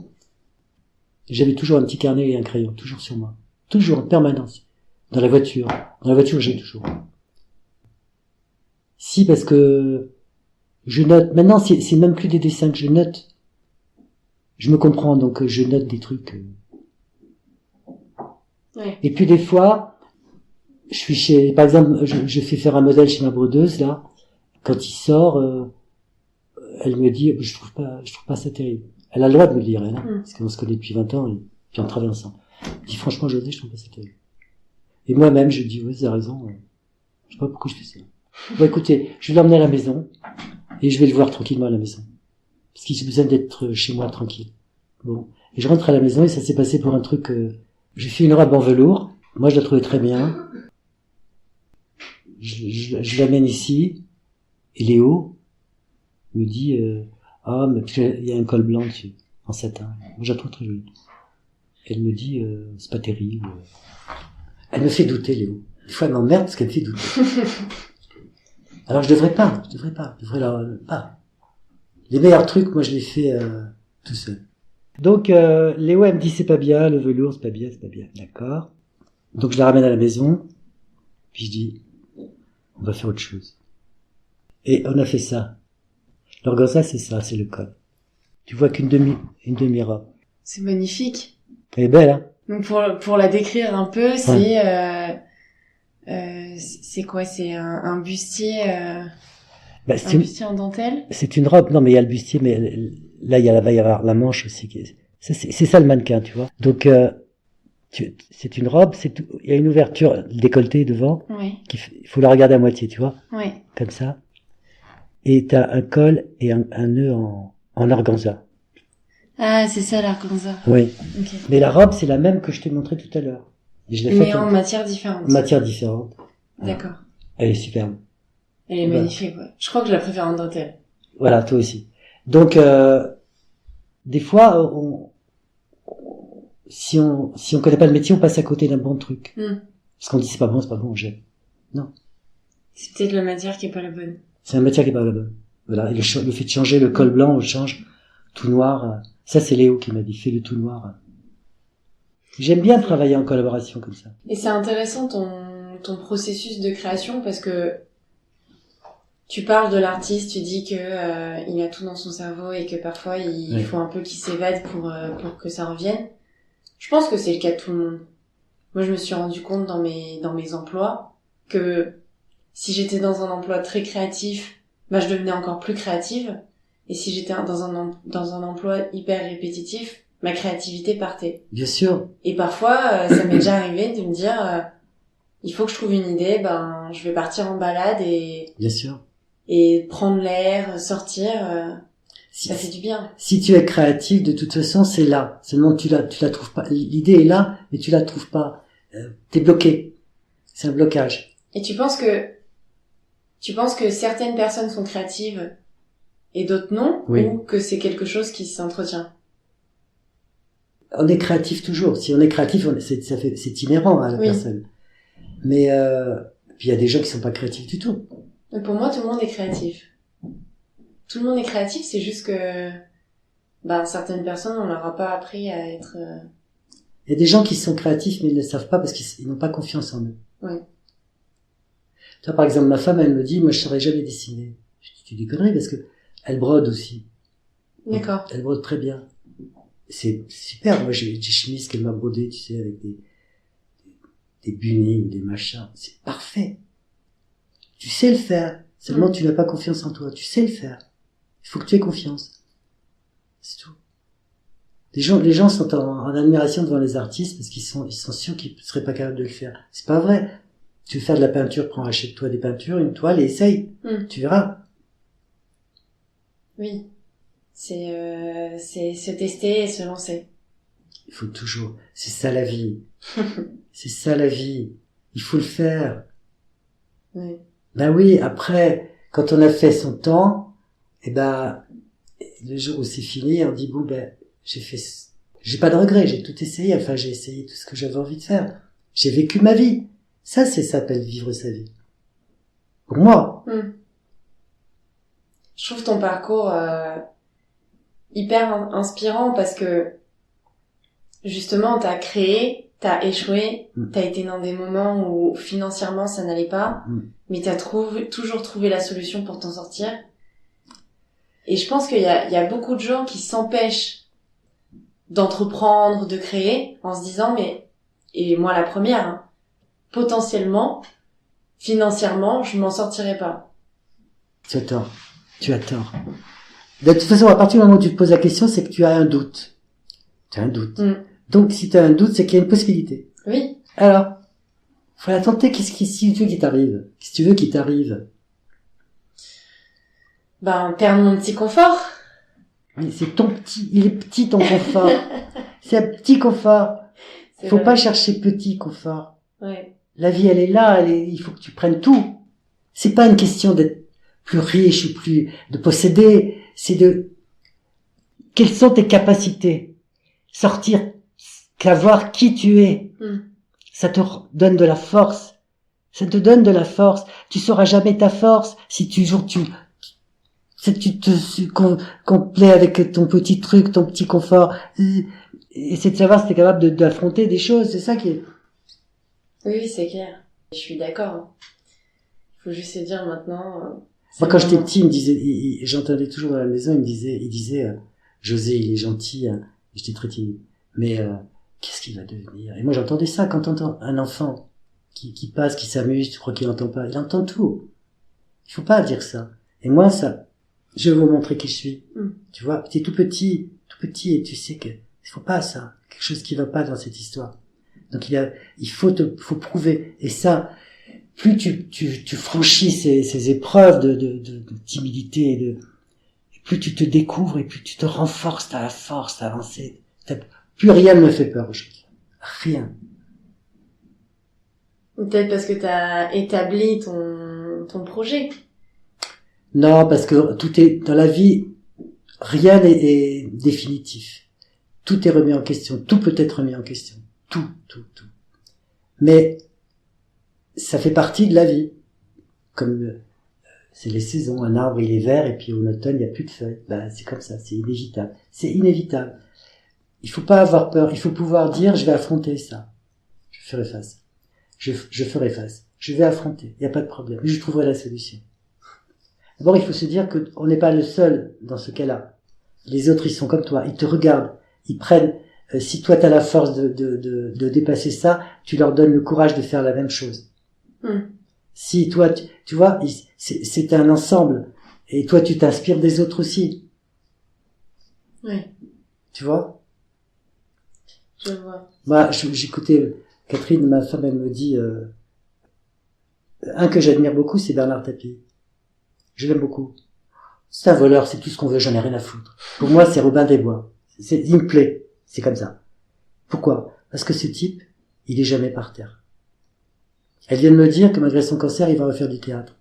J'avais toujours un petit carnet et un crayon, toujours sur moi. Toujours, en permanence. Dans la voiture. Dans la voiture, j'ai toujours. Si, parce que je note. Maintenant, c'est même plus des dessins que je note. Je me comprends, donc je note des trucs. Ouais. Et puis des fois, je suis par exemple, je fais faire un modèle chez ma brodeuse, là. Quand il sort, elle me dit, je trouve pas ça terrible. Elle a le droit de me le dire, elle, hein, parce qu'on se connaît depuis 20 ans, et puis on travaille ensemble. Je dis, franchement, José, je trouve pas ça terrible. Et moi-même, je dis, oui, vous avez raison, je sais pas pourquoi je fais ça. Bon, écoutez, je vais l'emmener à la maison, et je vais le voir tranquillement à la maison. Parce qu'il a besoin d'être chez moi tranquille. Bon. Et je rentre à la maison et ça s'est passé pour un truc... J'ai fait une robe en velours. Moi, je la trouvais très bien. Je l'amène ici. Et Léo me dit... ah, mais il y a un col blanc dessus, en satin. Moi, je la trouve très jolie. Elle me dit... c'est pas terrible. Elle me fait douter, Léo. Des fois, elle m'emmerde parce qu'elle me fait douter. Alors, je devrais pas. Je devrais pas. Les meilleurs trucs, moi, je les fais tout seul. Donc, Léo, elle me dit, c'est pas bien, le velours, c'est pas bien. D'accord. Donc, je la ramène à la maison. Puis, je dis, on va faire autre chose. Et on a fait ça. L'organza, c'est ça, c'est le col. Tu vois qu'une demi-robe. C'est magnifique. Elle est belle, hein? Donc, pour la décrire un peu, c'est quoi? C'est un bustier, bustier en dentelle? C'est une robe. Non, mais il y a le bustier, mais là, va y avoir la manche aussi. C'est ça le mannequin, tu vois. Donc, c'est une robe, il y a une ouverture décolletée devant. Oui. Il faut la regarder à moitié, tu vois. Oui. Comme ça. Et t'as un col et un nœud en organza. Ah, c'est ça l'organza. Oui. Okay. Mais la robe, c'est la même que je t'ai montré tout à l'heure. Mais en matière différente. Matière différente. D'accord. Elle est superbe. Elle est magnifique, ouais. Je crois que je la préfère en dentelle. Voilà, toi aussi. Donc, des fois, si on connaît pas le métier, on passe à côté d'un bon truc. Parce qu'on dit c'est pas bon, on jette. Non. C'est peut-être la matière qui est pas la bonne. C'est la matière qui est pas la bonne. Voilà. Et le fait de changer le col blanc, on le change tout noir. Ça, c'est Léo qui m'a dit, fais le tout noir. J'aime bien travailler en collaboration comme ça. Et c'est intéressant ton processus de création parce que tu parles de l'artiste, tu dis que il a tout dans son cerveau et que parfois il faut un peu qu'il s'évade pour que ça revienne. Je pense que c'est le cas de tout le monde. Moi, je me suis rendu compte dans mes emplois que si j'étais dans un emploi très créatif, je devenais encore plus créative. Et si j'étais dans un emploi hyper répétitif, ma créativité partait. Bien sûr. Et parfois, ça m'est déjà arrivé de me dire, il faut que je trouve une idée, je vais partir en balade et... Bien sûr. Et prendre l'air, sortir, ça fait du bien. Si tu es créatif, de toute façon, c'est là. Seulement, tu la trouves pas. L'idée est là, mais tu la trouves pas. T'es bloqué. C'est un blocage. Et tu penses que certaines personnes sont créatives et d'autres non? Oui. Ou que c'est quelque chose qui s'entretient? On est créatif toujours. Si on est créatif, c'est inhérent à la personne. Mais puis il y a des gens qui sont pas créatifs du tout. Mais pour moi, tout le monde est créatif. Tout le monde est créatif, c'est juste que certaines personnes, on leur a pas appris à être... Il y a des gens qui sont créatifs, mais ils ne le savent pas parce qu'ils n'ont pas confiance en eux. Oui. Toi, par exemple, ma femme, elle me dit, moi, je saurais jamais dessiner. Je dis, tu dis conneries parce que elle brode aussi. D'accord. Elle brode très bien. C'est super. Moi, j'ai des chemises qu'elle m'a brodées, tu sais, avec des bunnies ou des machins. C'est parfait. Tu sais le faire. Seulement, tu n'as pas confiance en toi. Tu sais le faire. Il faut que tu aies confiance. C'est tout. Les gens sont en admiration devant les artistes parce qu'ils sont sûrs qu'ils ne seraient pas capables de le faire. C'est pas vrai. Tu veux faire de la peinture, achète-toi des peintures, une toile et essaye. Tu verras. Oui. C'est se tester et se lancer. Il faut toujours. C'est ça la vie. C'est ça la vie. Il faut le faire. Oui. Oui, après, quand on a fait son temps, le jour où c'est fini, on dit j'ai pas de regrets, j'ai tout essayé, j'ai essayé tout ce que j'avais envie de faire. J'ai vécu ma vie. Ça s'appelle vivre sa vie. Pour moi. Je trouve ton parcours hyper inspirant parce que justement t'as créé, t'as échoué, t'as été dans des moments où financièrement ça n'allait pas, mais t'as toujours trouvé la solution pour t'en sortir. Et je pense qu'il y a beaucoup de gens qui s'empêchent d'entreprendre, de créer, en se disant et moi la première, potentiellement, financièrement, je m'en sortirai pas. Tu as tort. De toute façon, à partir du moment où tu te poses la question, c'est que tu as un doute. Tu as un doute. Donc, si tu as un doute, c'est qu'il y a une possibilité. Oui. Alors, faut la tenter. Qu'est-ce que tu veux qu'il t'arrive? Qu'est-ce que tu veux qu'il t'arrive? Perdre mon petit confort. Mais c'est ton petit, il est petit ton confort. C'est un petit confort. C'est Faut vrai. pas chercher petit confort. Ouais. La vie, elle est là, il faut que tu prennes tout. C'est pas une question d'être plus riche ou plus, de posséder. C'est quelles sont tes capacités? Sortir, savoir qui tu es. Ça te donne de la force. Ça te donne de la force. Tu sauras jamais ta force si toujours tu te complais avec ton petit truc, ton petit confort. Et c'est de savoir si t'es capable d'affronter des choses. C'est ça qui est... Oui, c'est clair. Je suis d'accord. Il faut juste se dire maintenant... c'est Moi, quand j'étais vraiment- petit, il me disait, j'entendais toujours dans la maison, il disait, José, il est gentil, hein. J'étais très timide. Mais, qu'est-ce qu'il va devenir? Et moi, j'entendais ça quand t'entends un enfant qui passe, qui s'amuse, tu crois qu'il entend pas. Il entend tout. Il faut pas dire ça. Et moi, ça, je vais vous montrer qui je suis. Tu vois, t'es tout petit, et tu sais que, il faut pas ça. Quelque chose qui va pas dans cette histoire. Donc il faut prouver. Et ça, plus tu franchis ces épreuves de timidité, plus tu te découvres et plus tu te renforces, t'as la force d'avancer. Plus rien ne me fait peur aujourd'hui. Rien. Peut-être parce que t'as établi ton projet. Non, parce que tout est, dans la vie, rien n'est définitif. Tout est remis en question. Tout peut être remis en question. Tout. Mais, ça fait partie de la vie. Comme, c'est les saisons. Un arbre, il est vert, et puis au automne, il n'y a plus de feuilles. Ben, c'est comme ça. C'est inévitable. C'est inévitable. Il faut pas avoir peur. Il faut pouvoir dire, je vais affronter ça. Je ferai face. Je ferai face. Je vais affronter. Il n'y a pas de problème. Je trouverai la solution. D'abord, il faut se dire qu'on n'est pas le seul dans ce cas-là. Les autres, ils sont comme toi. Ils te regardent. Ils prennent, si toi t'as la force de dépasser ça, tu leur donnes le courage de faire la même chose. Si toi, tu vois, c'est un ensemble. Et toi, tu t'inspires des autres aussi. Oui. Tu vois? Je vois. Moi, j'écoutais Catherine, ma femme, elle me dit, un que j'admire beaucoup, c'est Bernard Tapie. Je l'aime beaucoup. C'est un voleur, c'est tout ce qu'on veut, j'en ai rien à foutre. Pour moi, c'est Robin des Bois. Il me plaît. C'est comme ça. Pourquoi? Parce que ce type, il est jamais par terre. Elle vient de me dire que malgré son cancer, il va refaire du théâtre.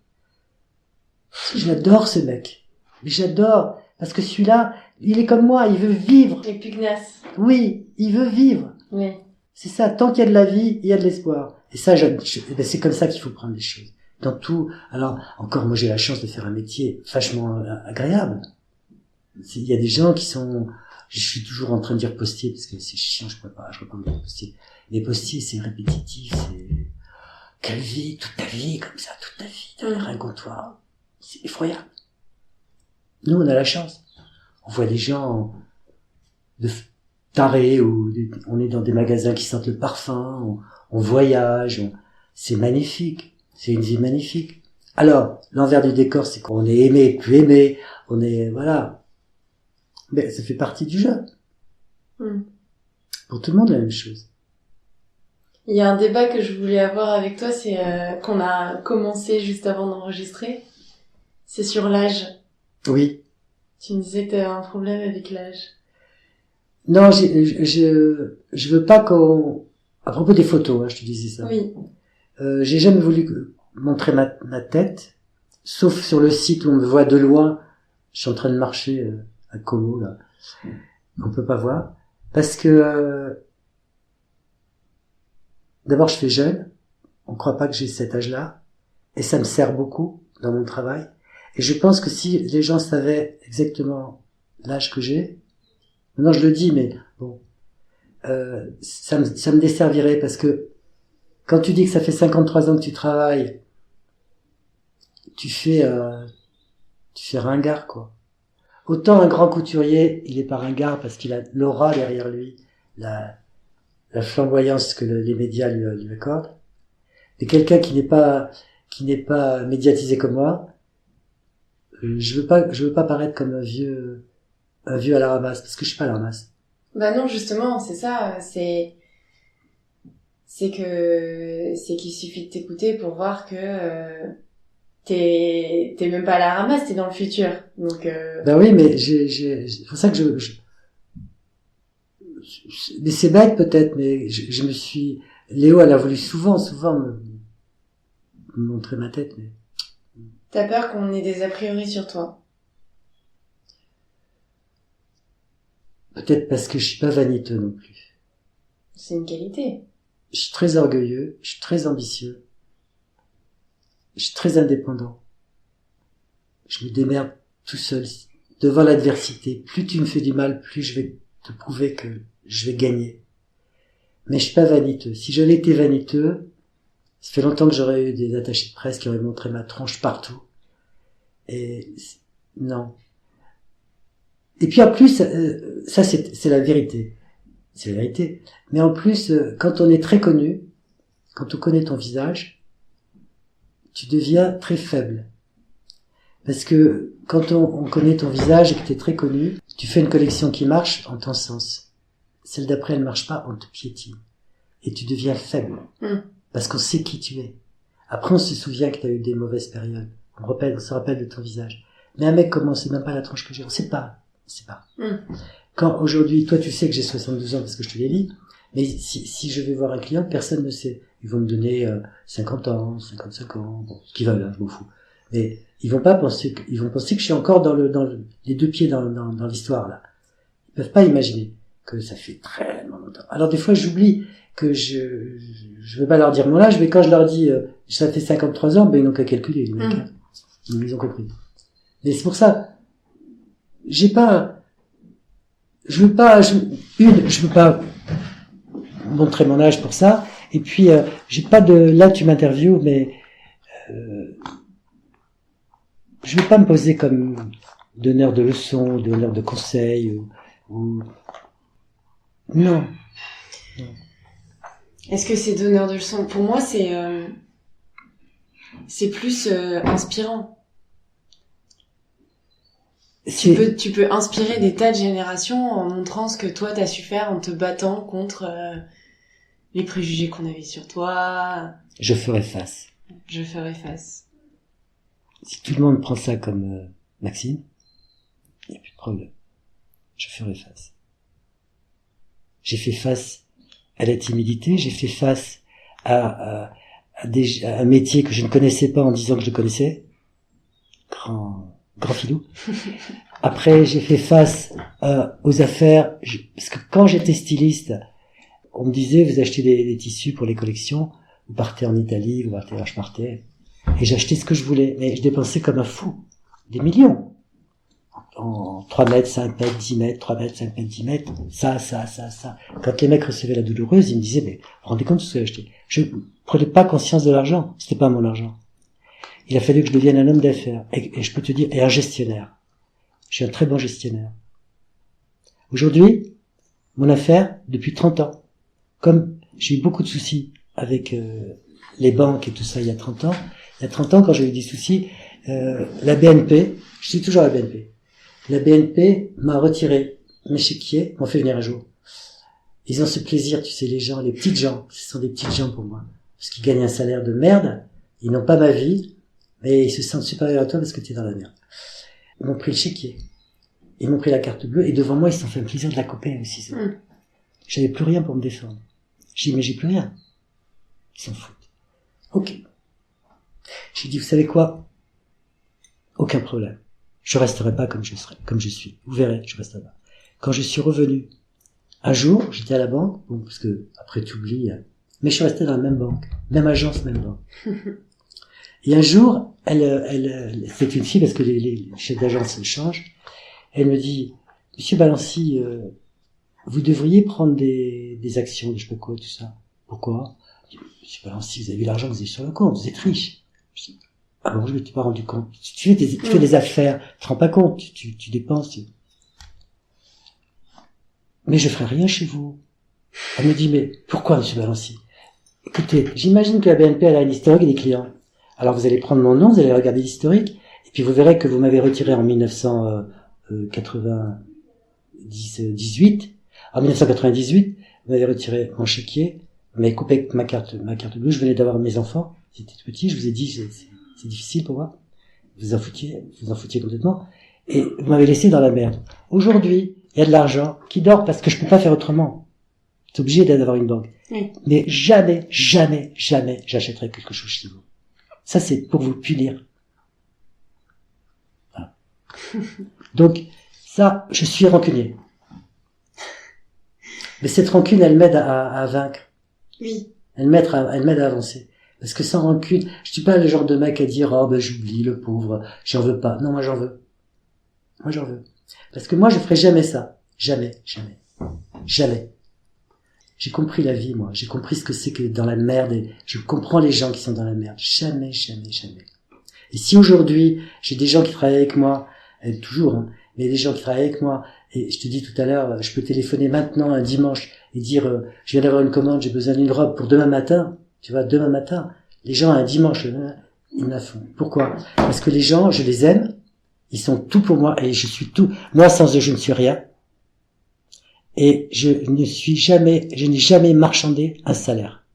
J'adore ce mec. Mais j'adore. Parce que celui-là, il est comme moi, il veut vivre. Et pugnace. Oui, il veut vivre. Oui. C'est ça. Tant qu'il y a de la vie, il y a de l'espoir. Et ça, ben c'est comme ça qu'il faut prendre les choses. Dans tout. Alors, encore, moi, j'ai la chance de faire un métier vachement agréable. Il y a des gens qui sont, je suis toujours en train de dire postier parce que c'est chiant, je peux pas dire postier. Les postiers, c'est répétitif, c'est, quelle vie, toute ta vie, comme ça, toute ta vie, derrière un comptoir. C'est effroyable. Nous, on a la chance. On voit des gens tarés, ou on est dans des magasins qui sentent le parfum, on voyage, c'est magnifique. C'est une vie magnifique. Alors, l'envers du décor, c'est qu'on est aimé, plus aimé, on est, voilà. Mais ça fait partie du jeu. Pour tout le monde, la même chose. Il y a un débat que je voulais avoir avec toi, c'est qu'on a commencé juste avant d'enregistrer. C'est sur l'âge. Oui. Tu me disais que t'avais un problème avec l'âge. Non, je veux pas qu'on... À propos des photos, hein, je te disais ça. Oui. J'ai jamais voulu montrer ma tête, sauf sur le site où on me voit de loin. Je suis en train de marcher à Como, là. On peut pas voir. Parce que... D'abord, je fais jeune. On croit pas que j'ai cet âge-là. Et ça me sert beaucoup dans mon travail. Et je pense que si les gens savaient exactement l'âge que j'ai... Maintenant, je le dis, mais bon... ça me desservirait parce que quand tu dis que ça fait 53 ans que tu travailles, tu fais ringard, quoi. Autant un grand couturier, il est pas ringard parce qu'il a l'aura derrière lui, la flamboyance que les médias lui accordent. Mais quelqu'un qui n'est pas médiatisé comme moi, je veux pas paraître comme un vieux à la ramasse, parce que je suis pas à la ramasse. Bah non, justement, c'est ça, c'est qu'il suffit de t'écouter pour voir que t'es même pas à la ramasse, t'es dans le futur. Donc, Ben oui, mais c'est pour ça que mais c'est bête peut-être, mais je me suis, Léo, elle a voulu souvent me montrer ma tête, mais. T'as peur qu'on ait des a priori sur toi? Peut-être parce que je suis pas vaniteux non plus. C'est une qualité. Je suis très orgueilleux, je suis très ambitieux, je suis très indépendant. Je me démerde tout seul devant l'adversité. Plus tu me fais du mal, plus je vais te prouver que je vais gagner. Mais je suis pas vaniteux. Si j'avais été vaniteux, ça fait longtemps que j'aurais eu des attachés de presse qui auraient montré ma tronche partout. Et non. Et puis en plus, ça c'est la vérité. C'est la vérité. Mais en plus, quand on est très connu, quand on connaît ton visage, tu deviens très faible. Parce que quand on connaît ton visage et que tu es très connu, tu fais une collection qui marche en ton sens. Celle d'après, elle marche pas, on te piétine. Et tu deviens faible. Parce qu'on sait qui tu es. Après, on se souvient que tu as eu des mauvaises périodes. On se rappelle de ton visage. Mais un mec comme moi, on sait même pas la tronche que j'ai. On sait pas. Quand aujourd'hui, toi tu sais que j'ai 72 ans parce que je te l'ai dit, mais si je vais voir un client, personne ne sait. Ils vont me donner 50 ans, 55 ans, bon, ce qu'ils veulent, hein, je m'en fous. Mais ils vont penser que je suis encore dans les deux pieds dans l'histoire, là. Ils peuvent pas imaginer que ça fait très longtemps. Alors des fois j'oublie que je veux pas leur dire mon âge, mais quand je leur dis ça fait 53 ans, ben ils n'ont qu'à calculer, les mecs, hein. Ils ont compris. Mais c'est pour ça, je veux pas montrer mon âge pour ça, et puis j'ai pas là tu m'interviews, mais je veux pas me poser comme donneur de leçons, donneur de conseils, ou non. Est-ce que c'est donneur de leçons? Pour moi, c'est plus inspirant. Tu peux inspirer des tas de générations en montrant ce que toi t'as su faire, en te battant contre les préjugés qu'on avait sur toi. Je ferai face. Si tout le monde prend ça comme Maxime, il n'y a plus de problème. Je ferai face. J'ai fait face à la timidité, j'ai fait face à un métier que je ne connaissais pas en disant que je le connaissais. Grand filou. Après, j'ai fait face aux affaires, parce que quand j'étais styliste, on me disait, vous achetez des tissus pour les collections, vous partez en Italie, je partais, et j'achetais ce que je voulais, mais je dépensais comme un fou, des millions, en 3 mètres, 5 mètres, 10 mètres, 3 mètres, 5 mètres, 10 mètres, ça. Quand les mecs recevaient la douloureuse, ils me disaient, mais vous vous rendez compte de ce que j'ai acheté? Je prenais pas conscience de l'argent, c'était pas mon argent. Il a fallu que je devienne un homme d'affaires, et je peux te dire, et un gestionnaire. Je suis un très bon gestionnaire. Aujourd'hui, mon affaire, depuis 30 ans, comme j'ai eu beaucoup de soucis avec les banques et tout ça il y a 30 ans, quand j'ai eu des soucis, la BNP, je suis toujours à la BNP, la BNP m'a retiré mes chéquiers, m'ont fait venir un jour. Ils ont ce plaisir, tu sais, les gens, les petites gens, ce sont des petites gens pour moi, parce qu'ils gagnent un salaire de merde, ils n'ont pas ma vie, mais ils se sentent supérieurs à toi parce que tu es dans la merde. Ils m'ont pris le chéquier. Ils m'ont pris la carte bleue et devant moi, ils se sont fait le plaisir de la couper aussi. J'avais plus rien pour me défendre. J'ai dit, mais j'ai plus rien. Ils s'en foutent. Ok. J'ai dit, vous savez quoi? Aucun problème. Je resterai pas comme je suis. Vous verrez, je resterai pas. Quand je suis revenu, un jour, j'étais à la banque, bon, parce que après tu oublies, mais je suis resté dans la même banque, même agence, même banque. Et un jour, c'est une fille parce que les chefs d'agence changent. Elle me dit, Monsieur Balancy, vous devriez prendre des actions, de je sais pas quoi, tout ça. Pourquoi? Monsieur Balancy, vous avez vu l'argent que vous avez sur le compte, vous êtes riche. Je dis, ah bon, je ne m'étais pas rendu compte. Tu fais des affaires, tu te rends pas compte, tu dépenses. Mais je ferai rien chez vous. Elle me dit, mais pourquoi, Monsieur Balancy? Écoutez, j'imagine que la BNP, elle a un historique des clients. Alors vous allez prendre mon nom, vous allez regarder l'historique, et puis vous verrez que vous m'avez retiré en 1998. En 1998, vous m'avez retiré mon chéquier, vous m'avez coupé ma carte bleue, je venais d'avoir mes enfants, c'était tout petit, je vous ai dit, c'est difficile pour moi. Vous en foutiez complètement. Et vous m'avez laissé dans la merde. Aujourd'hui, il y a de l'argent qui dort parce que je peux pas faire autrement. C'est obligé d'avoir une banque. Oui. Mais jamais, jamais, jamais j'achèterai quelque chose chez vous. Ça, c'est pour vous punir. Voilà. Donc, ça, je suis rancunier. Mais cette rancune, elle m'aide à vaincre. Oui. Elle m'aide à avancer. Parce que sans rancune, je suis pas le genre de mec à dire, oh, ben, j'oublie le pauvre, j'en veux pas. Non, moi, j'en veux. Moi, j'en veux. Parce que moi, je ferai jamais ça. Jamais, jamais. Jamais. J'ai compris la vie, moi. J'ai compris ce que c'est que dans la merde et je comprends les gens qui sont dans la merde. Jamais, jamais, jamais. Et si aujourd'hui, j'ai des gens qui travaillent avec moi, et toujours, hein, mais des gens qui travaillent avec moi, et je te dis tout à l'heure, je peux téléphoner maintenant un dimanche et dire, je viens d'avoir une commande, j'ai besoin d'une robe pour demain matin. Tu vois, demain matin, les gens un dimanche, ils me la font. Pourquoi? Parce que les gens, je les aime, ils sont tout pour moi et je suis tout. Moi, sans eux, je ne suis rien. Et je n'ai jamais marchandé un salaire.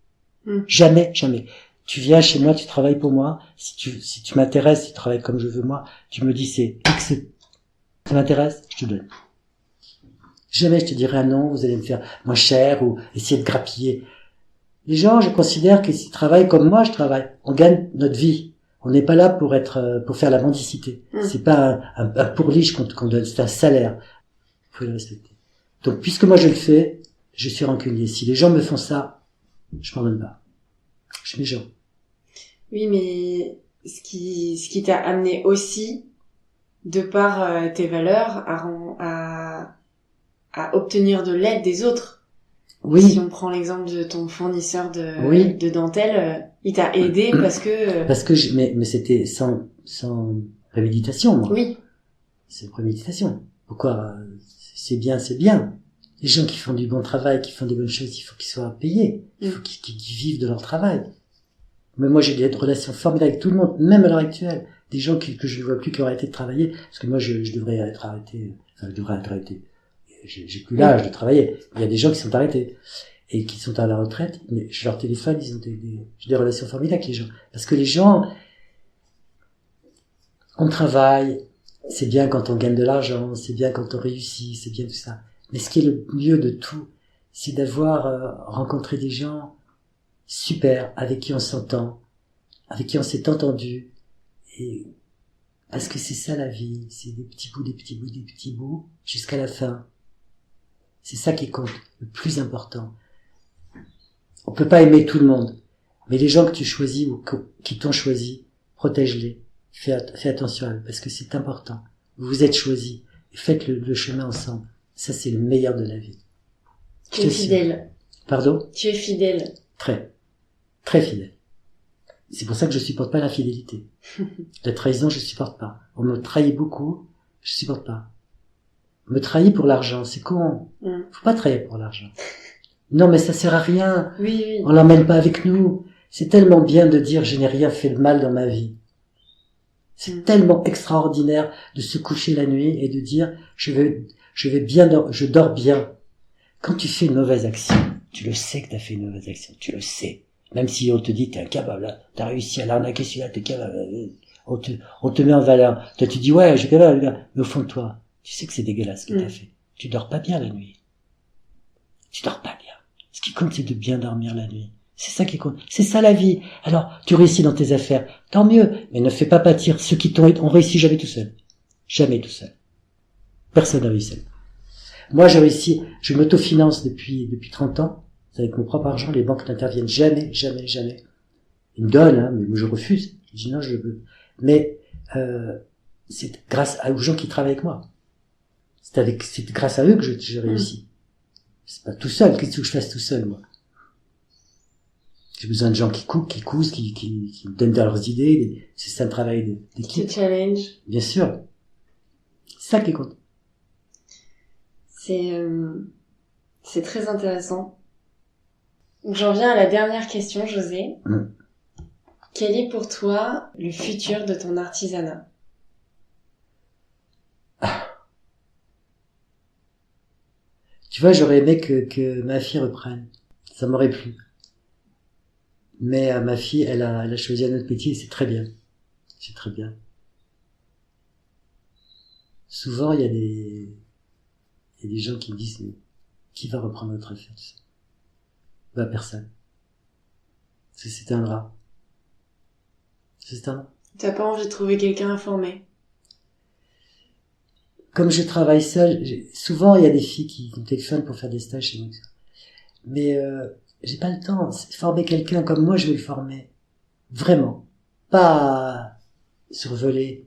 Jamais, jamais. Tu viens chez moi, tu travailles pour moi. Si tu m'intéresses, si tu travailles comme je veux moi, tu me dis c'est X, ça m'intéresse, je te donne. Jamais je te dirai un non, vous allez me faire moins cher ou essayer de grappiller. Les gens, je considère que s'ils travaillent comme moi, je travaille. On gagne notre vie. On n'est pas là pour faire la mendicité. C'est pas un pourliche qu'on donne, c'est un salaire. Faut le respecter. Donc, puisque moi je le fais, je suis rancunier. Si les gens me font ça, je m'en donne pas. Je suis méchant. Oui, mais ce qui t'a amené aussi, de par tes valeurs, à obtenir de l'aide des autres. Oui. Si on prend l'exemple de ton fournisseur de dentelle, il t'a aidé parce que... mais c'était sans préméditation, moi. Oui. C'est préméditation. Pourquoi? C'est bien, c'est bien. Les gens qui font du bon travail, qui font des bonnes choses, il faut qu'ils soient payés. Il faut qu'ils vivent de leur travail. Mais moi, j'ai des relations formidables avec tout le monde, même à l'heure actuelle. Des gens que je ne vois plus qui ont arrêté de travailler, parce que moi, je devrais être arrêté. Enfin, je devrais être arrêté. J'ai plus l'âge de travailler. Il y a des gens qui sont arrêtés et qui sont à la retraite, mais je leur téléphone, ils ont j'ai des relations formidables avec les gens. Parce que les gens, on travaille, c'est bien quand on gagne de l'argent, c'est bien quand on réussit, c'est bien tout ça. Mais ce qui est le mieux de tout, c'est d'avoir rencontré des gens super, avec qui on s'entend, avec qui on s'est entendu. Et parce que c'est ça la vie, c'est des petits bouts, des petits bouts, des petits bouts, jusqu'à la fin. C'est ça qui compte, le plus important. On peut pas aimer tout le monde, mais les gens que tu choisis ou qui t'ont choisi, protège-les, fais attention à eux, parce que c'est important. Vous êtes choisis, faites le chemin ensemble. Ça, c'est le meilleur de la vie. Tu es fidèle. Pardon? Tu es fidèle. Très. Très fidèle. C'est pour ça que je supporte pas l'infidélité. La trahison, je supporte pas. On me trahit beaucoup, je supporte pas. On me trahit pour l'argent, c'est con. Faut pas trahir pour l'argent. Non, mais ça sert à rien. Oui. On l'emmène pas avec nous. C'est tellement bien de dire je n'ai rien fait de mal dans ma vie. C'est tellement extraordinaire de se coucher la nuit et de dire je dors bien. Quand tu fais une mauvaise action, tu le sais que t'as fait une mauvaise action, tu le sais. Même si on te dit t'es incapable, t'as réussi à l'arnaquer celui-là, t'es capable, on te met en valeur. Toi tu dis ouais, je suis capable, mais au fond de toi, tu sais que c'est dégueulasse ce que t'as fait. Tu dors pas bien la nuit. Tu dors pas bien. Ce qui compte, c'est de bien dormir la nuit. C'est ça qui compte. C'est ça la vie. Alors, tu réussis dans tes affaires. Tant mieux. Mais ne fais pas pâtir ceux qui ont réussi jamais tout seul. Jamais tout seul. Personne n'a réussi seul. Moi, j'ai réussi, je m'autofinance depuis 30 ans. C'est avec mon propre argent. Les banques n'interviennent jamais, jamais, jamais. Ils me donnent, mais moi je refuse. Je dis non, je veux. Mais, c'est grâce aux gens qui travaillent avec moi. C'est grâce à eux que j'ai réussi. C'est pas tout seul. Qu'est-ce que je fasse tout seul, moi? J'ai besoin de gens qui cousent, qui me donnent leurs idées. C'est ça le travail d'équipe. Ce challenge. Bien sûr. C'est ça qui compte. C'est très intéressant. Donc j'en viens à la dernière question, José. Quel est pour toi le futur de ton artisanat? Tu vois, j'aurais aimé que ma fille reprenne. Ça m'aurait plu. Mais ma fille, elle a choisi un autre métier et c'est très bien. C'est très bien. Souvent, il y a des gens qui me disent, mais qui va reprendre notre affaire, tu sais? Bah, personne. Ça s'éteindra. Ça s'éteindra. T'as pas envie de trouver quelqu'un à former? Comme je travaille seul, souvent il y a des filles qui me téléphonent pour faire des stages chez nous. Mais j'ai pas le temps. Former quelqu'un comme moi, je vais le former. Vraiment. Pas survoler.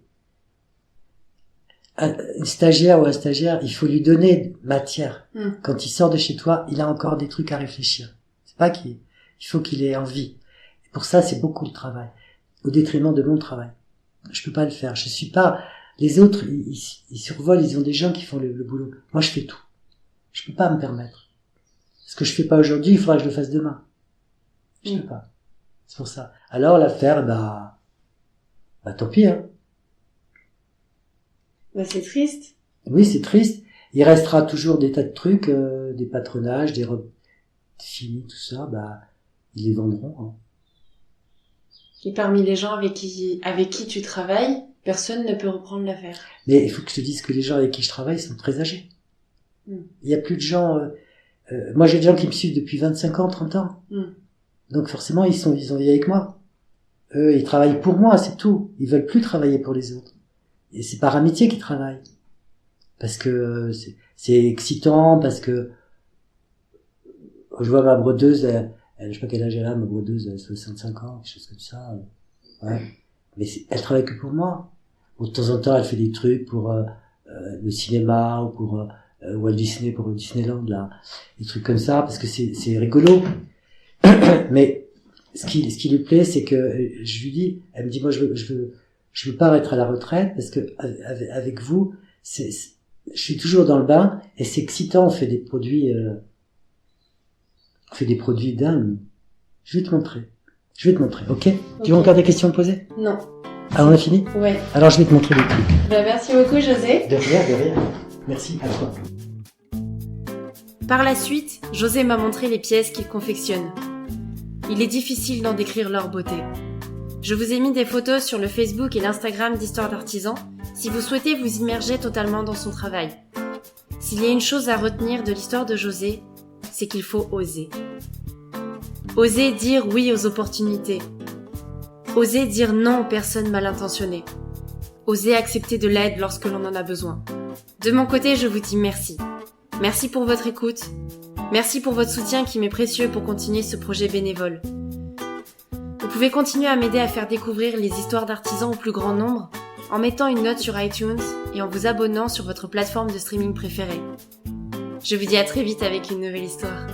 Une stagiaire ou un stagiaire, il faut lui donner matière. Quand il sort de chez toi, il a encore des trucs à réfléchir. C'est pas il faut qu'il ait envie. Et pour ça, c'est beaucoup de travail. Au détriment de mon travail. Je peux pas le faire. Je suis pas... Les autres, ils survolent, ils ont des gens qui font le boulot. Moi, je fais tout. Je peux pas me permettre. Ce que je fais pas aujourd'hui, il faudra que je le fasse demain. Je peux pas. C'est pour ça. Alors, l'affaire, bah, tant pis, hein. Bah, c'est triste. Oui, c'est triste. Il restera toujours des tas de trucs, des patronages, des robes finies, tout ça, bah, ils les vendront, hein. Et parmi les gens avec qui tu travailles, personne ne peut reprendre l'affaire. Mais il faut que je te dise que les gens avec qui je travaille sont très âgés. Il y a plus de gens... moi, j'ai des gens qui me suivent depuis 25 ans, 30 ans. Donc forcément, ils ont vie avec moi. Eux, ils travaillent pour moi, c'est tout. Ils veulent plus travailler pour les autres. Et c'est par amitié qu'ils travaillent. Parce que c'est excitant, parce que je vois ma brodeuse, elle, je sais pas quel âge elle a, ma brodeuse, elle a 65 ans, quelque chose comme ça. Ouais. Mais elle travaille que pour moi. Ou de temps en temps, elle fait des trucs pour le cinéma ou pour Walt Disney, pour Disneyland, là, des trucs comme ça, parce que c'est rigolo. Mais ce qui lui plaît, c'est que je lui dis, elle me dit, moi, je veux pas être à la retraite parce que avec vous, je suis toujours dans le bain et c'est excitant. On fait des produits dingues. Je vais te montrer, ok? Tu veux encore des questions à me poser? Non. Ah, on a fini? Ouais. Alors je vais te montrer des trucs. Bah, merci beaucoup, José. De rien. Merci à toi. Par la suite, José m'a montré les pièces qu'il confectionne. Il est difficile d'en décrire leur beauté. Je vous ai mis des photos sur le Facebook et l'Instagram d'Histoire d'Artisan si vous souhaitez vous immerger totalement dans son travail. S'il y a une chose à retenir de l'histoire de José, c'est qu'il faut oser. Oser dire oui aux opportunités. Oser dire non aux personnes mal intentionnées. Oser accepter de l'aide lorsque l'on en a besoin. De mon côté, je vous dis merci. Merci pour votre écoute. Merci pour votre soutien qui m'est précieux pour continuer ce projet bénévole. Vous pouvez continuer à m'aider à faire découvrir les histoires d'artisans au plus grand nombre en mettant une note sur iTunes et en vous abonnant sur votre plateforme de streaming préférée. Je vous dis à très vite avec une nouvelle histoire.